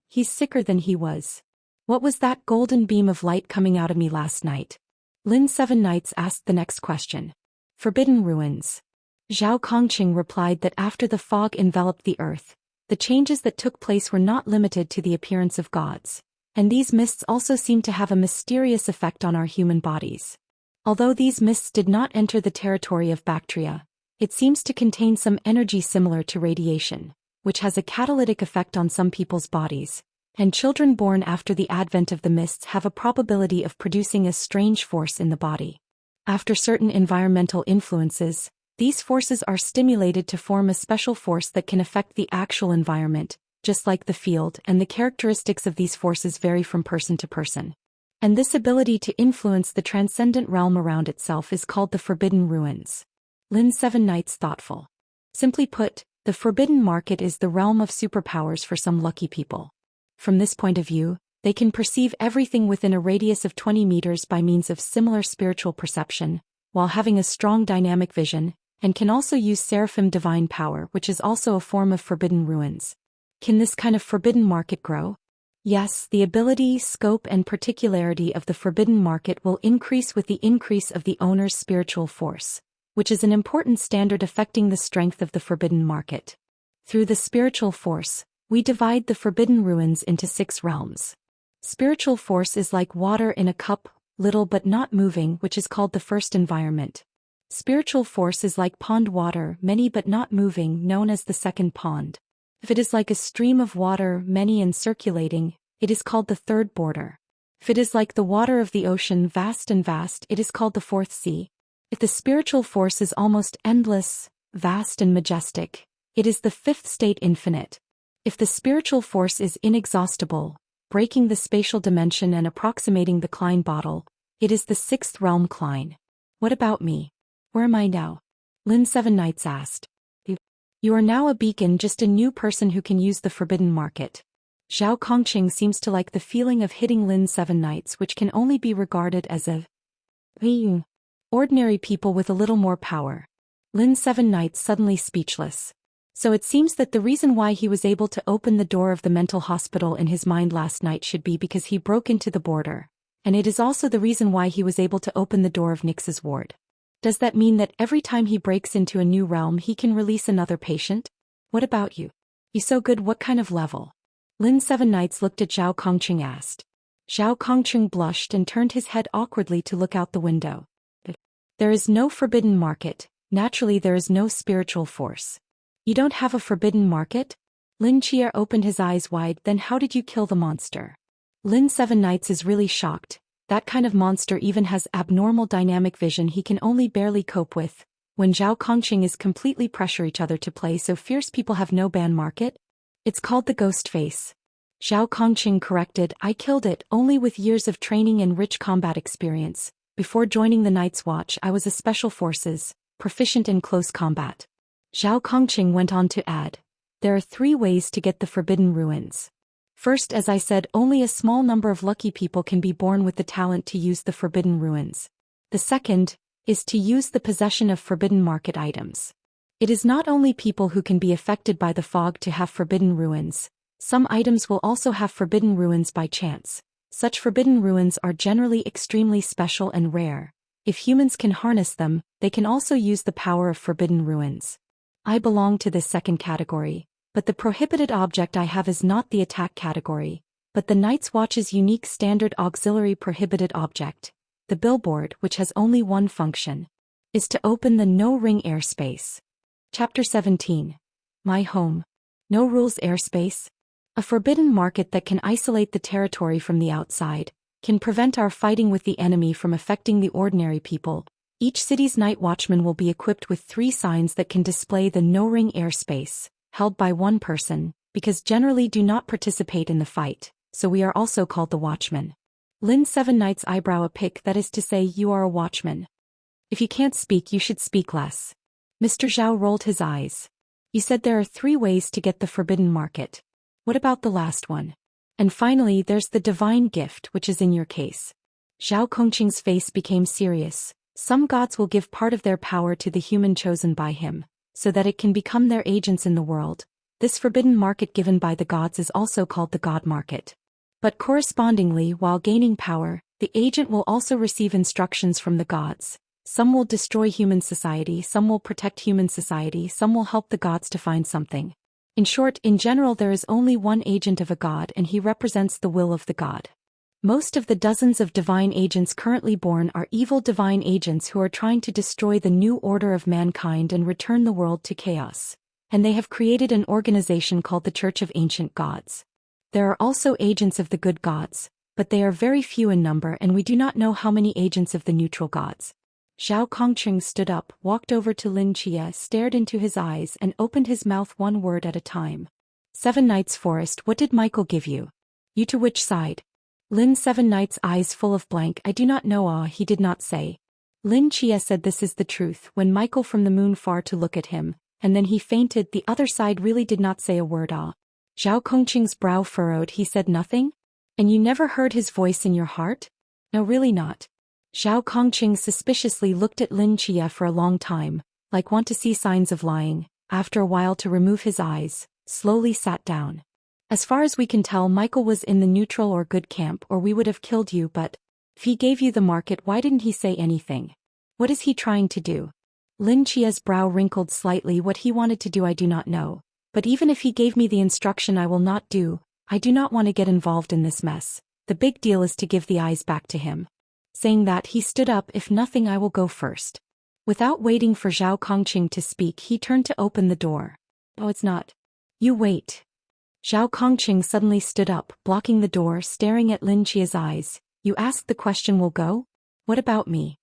Speaker 1: He's sicker than he was. What was that golden beam of light coming out of me last night? Lin 7 Nights asked the next question. Forbidden ruins. Zhao Kongqing replied that after the fog enveloped the earth, the changes that took place were not limited to the appearance of gods, and these mists also seemed to have a mysterious effect on our human bodies. Although these mists did not enter the territory of Bactria, it seems to contain some energy similar to radiation, which has a catalytic effect on some people's bodies, and children born after the advent of the mists have a probability of producing a strange force in the body. After certain environmental influences, these forces are stimulated to form a special force that can affect the actual environment, just like the field, and the characteristics of these forces vary from person to person. And this ability to influence the transcendent realm around itself is called the Forbidden Ruins. Lin 7 Nights thoughtful. Simply put, the Forbidden Market is the realm of superpowers for some lucky people. From this point of view, they can perceive everything within a radius of 20 meters by means of similar spiritual perception, while having a strong dynamic vision, and can also use Seraphim divine power, which is also a form of Forbidden Ruins. Can this kind of Forbidden Market grow? Yes, the ability, scope and particularity of the Forbidden Market will increase with the increase of the owner's spiritual force, which is an important standard affecting the strength of the Forbidden Market. Through the spiritual force, we divide the Forbidden Ruins into 6 realms. Spiritual force is like water in a cup, little but not moving, which is called the first environment. Spiritual force is like pond water, many but not moving, known as the second pond. If it is like a stream of water, many and circulating, it is called the third border. If it is like the water of the ocean, vast and vast, it is called the fourth sea. If the spiritual force is almost endless, vast and majestic, it is the fifth state, infinite. If the spiritual force is inexhaustible, breaking the spatial dimension and approximating the Klein bottle, it is the sixth realm, Klein. What about me? Where am I now? Lin Seven Knights asked. You are now a beacon, just a new person who can use the forbidden market. Zhao Kongqing seems to like the feeling of hitting Lin Seven Knights, which can only be regarded as a ordinary people with a little more power. Lin Seven Knights suddenly speechless. So it seems that the reason why he was able to open the door of the mental hospital in his mind last night should be because he broke into the border. And it is also the reason why he was able to open the door of Nix's ward. Does that mean that every time he breaks into a new realm he can release another patient? What about you? You so good, what kind of level? Lin Seven Knights looked at Zhao Kongqing asked. Zhao Kongqing blushed and turned his head awkwardly to look out the window. There is no forbidden market, naturally there is no spiritual force. You don't have a forbidden market? Lin Chia opened his eyes wide. Then how did you kill the monster? Lin Seven Knights is really shocked. That kind of monster even has abnormal dynamic vision he can only barely cope with. When Zhao Kongqing is completely pressure each other to play so fierce people have no ban market? It's called the ghost face. Zhao Kongqing corrected, I killed it only with years of training and rich combat experience. Before joining the Night's Watch I was a special forces, proficient in close combat. Zhao Kongqing went on to add, there are 3 ways to get the Forbidden Ruins. First, as I said, only a small number of lucky people can be born with the talent to use the Forbidden Ruins. The second is to use the possession of Forbidden Market items. It is not only people who can be affected by the fog to have Forbidden Ruins. Some items will also have Forbidden Ruins by chance. Such Forbidden Ruins are generally extremely special and rare. If humans can harness them, they can also use the power of Forbidden Ruins. I belong to this second category, but the prohibited object I have is not the attack category, but the Night's Watch's unique standard auxiliary prohibited object, the billboard, which has only one function, is to open the no-ring airspace. Chapter 17. My home. No rules airspace. A forbidden market that can isolate the territory from the outside, can prevent our fighting with the enemy from affecting the ordinary people. Each city's night watchman will be equipped with 3 signs that can display the no-ring airspace, held by one person, because generally do not participate in the fight, so we are also called the watchman. Lin Seven Knights eyebrow a pick, that is to say you are a watchman. If you can't speak you should speak less. Mr. Zhao rolled his eyes. You said there are 3 ways to get the forbidden market. What about the last one? And finally there's the divine gift, which is in your case. Zhao Kongqing's face became serious. Some gods will give part of their power to the human chosen by him, so that it can become their agents in the world. This forbidden market given by the gods is also called the God Market. But correspondingly, while gaining power, the agent will also receive instructions from the gods. Some will destroy human society, some will protect human society, some will help the gods to find something. In short, in general there is only one agent of a god and he represents the will of the god. Most of the dozens of divine agents currently born are evil divine agents who are trying to destroy the new order of mankind and return the world to chaos. And they have created an organization called the Church of Ancient Gods. There are also agents of the good gods, but they are very few in number and we do not know how many agents of the neutral gods. Zhao Kongqing stood up, walked over to Lin Chia, stared into his eyes and opened his mouth one word at a time. 7 Knights Forest, what did Michael give you? You to which side? Lin Seven Knights eyes full of blank, I do not know. He did not say. Lin Chia said this is the truth, when Michael from the moon far to look at him, and then he fainted. The other side really did not say a word. Zhao Kongqing's brow furrowed, he said nothing? And you never heard his voice in your heart? No, really not. Zhao Kongqing suspiciously looked at Lin Chia for a long time, like want to see signs of lying, after a while to remove his eyes, slowly sat down. As far as we can tell, Michael was in the neutral or good camp or we would have killed you, but if he gave you the market, why didn't he say anything? What is he trying to do? Lin Chia's brow wrinkled slightly. What he wanted to do I do not know, but even if he gave me the instruction I will not do. I do not want to get involved in this mess. The big deal is to give the eyes back to him. Saying that, he stood up. If nothing, I will go first. Without waiting for Zhao Kongqing to speak, he turned to open the door. Oh, it's not. You wait. Zhao Kongqing suddenly stood up, blocking the door, staring at Lin Qia's eyes. You asked the question will go? What about me?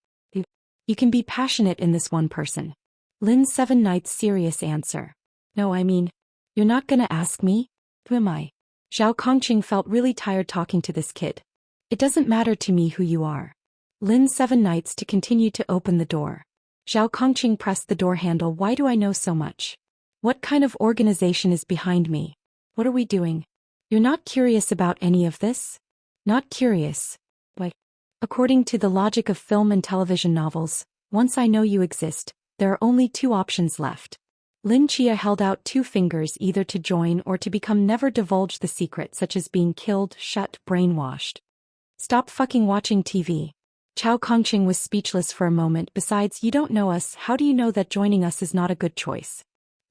Speaker 1: You can be passionate in this one person. Lin's Seven Knights' serious answer. No, I mean, you're not gonna ask me? Who am I? Zhao Kongqing felt really tired talking to this kid. It doesn't matter to me who you are. Lin's Seven Knights to continue to open the door. Zhao Kongqing pressed the door handle. Why do I know so much? What kind of organization is behind me? What are we doing? You're not curious about any of this? Not curious. Why? According to the logic of film and television novels, once I know you exist, there are only two options left. Lin Qia held out two fingers, either to join or to become. Never divulge the secret, such as being killed, shut, brainwashed. Stop fucking watching TV. Zhao Kongqing was speechless for a moment. Besides, you don't know us. How do you know that joining us is not a good choice?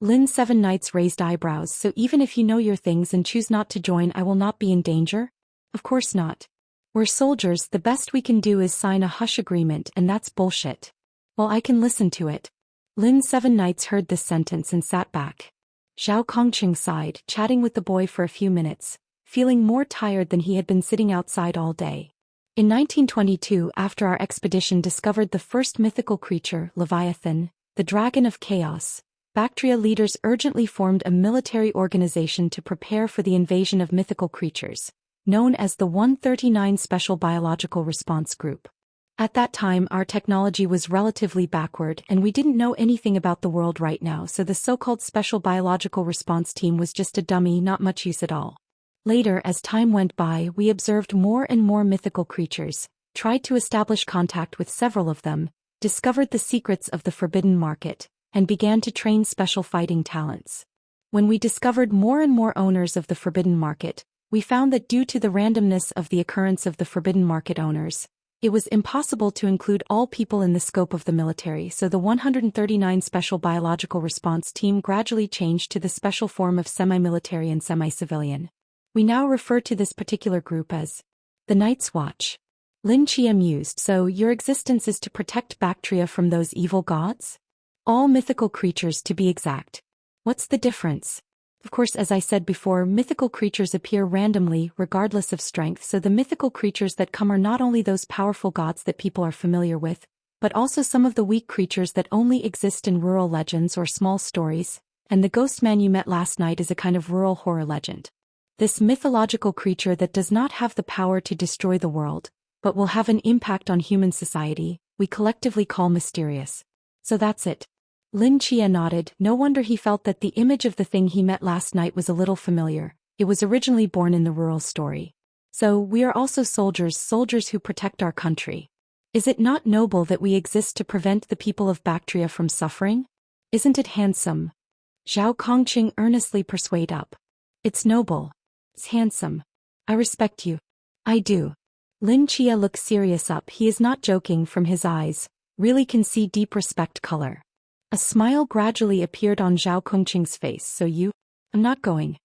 Speaker 1: Lin's Seven Knights raised eyebrows. So even if you know your things and choose not to join, I will not be in danger? Of course not. We're soldiers. The best we can do is sign a hush agreement, and that's bullshit. Well, I can listen to it. Lin's Seven Knights heard this sentence and sat back. Zhao Kongqing sighed, chatting with the boy for a few minutes, feeling more tired than he had been sitting outside all day. In 1922, after our expedition discovered the first mythical creature, Leviathan, the Dragon of Chaos, Bactria leaders urgently formed a military organization to prepare for the invasion of mythical creatures, known as the 139 Special Biological Response Group. At that time, our technology was relatively backward and we didn't know anything about the world right now, so the so-called Special Biological Response Team was just a dummy, not much use at all. Later, as time went by, we observed more and more mythical creatures, tried to establish contact with several of them, discovered the secrets of the Forbidden Market, and began to train special fighting talents. When we discovered more and more owners of the Forbidden Market, we found that due to the randomness of the occurrence of the Forbidden Market owners, it was impossible to include all people in the scope of the military, so the 139 Special Biological Response Team gradually changed to the special form of semi-military and semi-civilian. We now refer to this particular group as the Night's Watch. Lin Qia mused. So your existence is to protect Bactria from those evil gods? All mythical creatures, to be exact. What's the difference? Of course, as I said before, mythical creatures appear randomly, regardless of strength, so the mythical creatures that come are not only those powerful gods that people are familiar with, but also some of the weak creatures that only exist in rural legends or small stories, and the ghost man you met last night is a kind of rural horror legend. This mythological creature that does not have the power to destroy the world, but will have an impact on human society, we collectively call mysterious. So that's it. Lin Qia nodded. No wonder he felt that the image of the thing he met last night was a little familiar. It was originally born in the rural story. So, we are also soldiers who protect our country. Is it not noble that we exist to prevent the people of Bactria from suffering? Isn't it handsome? Zhao Kongqing earnestly persuaded up. It's noble. It's handsome. I respect you. I do. Lin Qia looked serious up. He is not joking. From his eyes, really can see deep respect color. A smile gradually appeared on Zhao Kongqing's face. So you? I'm not going.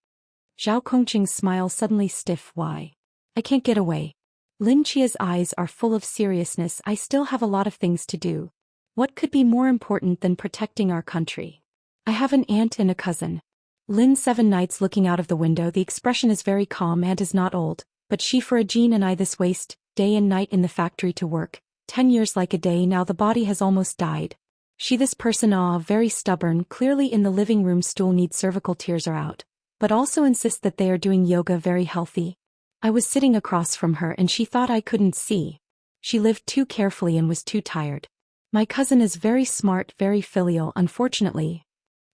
Speaker 1: Zhao Kongqing's smile suddenly stiff. Why? I can't get away. Lin Qia's eyes are full of seriousness. I still have a lot of things to do. What could be more important than protecting our country? I have an aunt and a cousin. Lin's Seven Knights looking out of the window. The expression is very calm. Aunt is not old, but she for a Jean and I this waste, day and night in the factory to work. 10 years like a day now, the body has almost died. She this person very stubborn, clearly in the living room stool needs cervical tears are out, but also insists that they are doing yoga very healthy. I was sitting across from her and she thought I couldn't see. She lived too carefully and was too tired. My cousin is very smart, very filial. Unfortunately,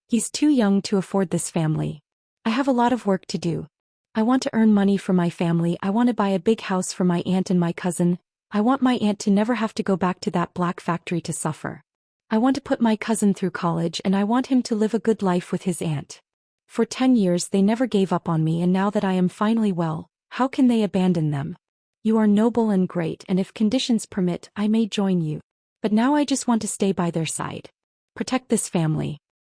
Speaker 1: he's too young to afford this family. I have a lot of work to do. I want to earn money for my family. I want to buy a big house for my aunt and my cousin. I want my aunt to never have to go back to that black factory to suffer. I want to put my cousin through college and I want him to live a good life with his aunt. For 10 years they never gave up on me, and now that I am finally well, how can they abandon them? You are noble and great, and if conditions permit, I may join you. But now I just want to stay by their side. Protect this family.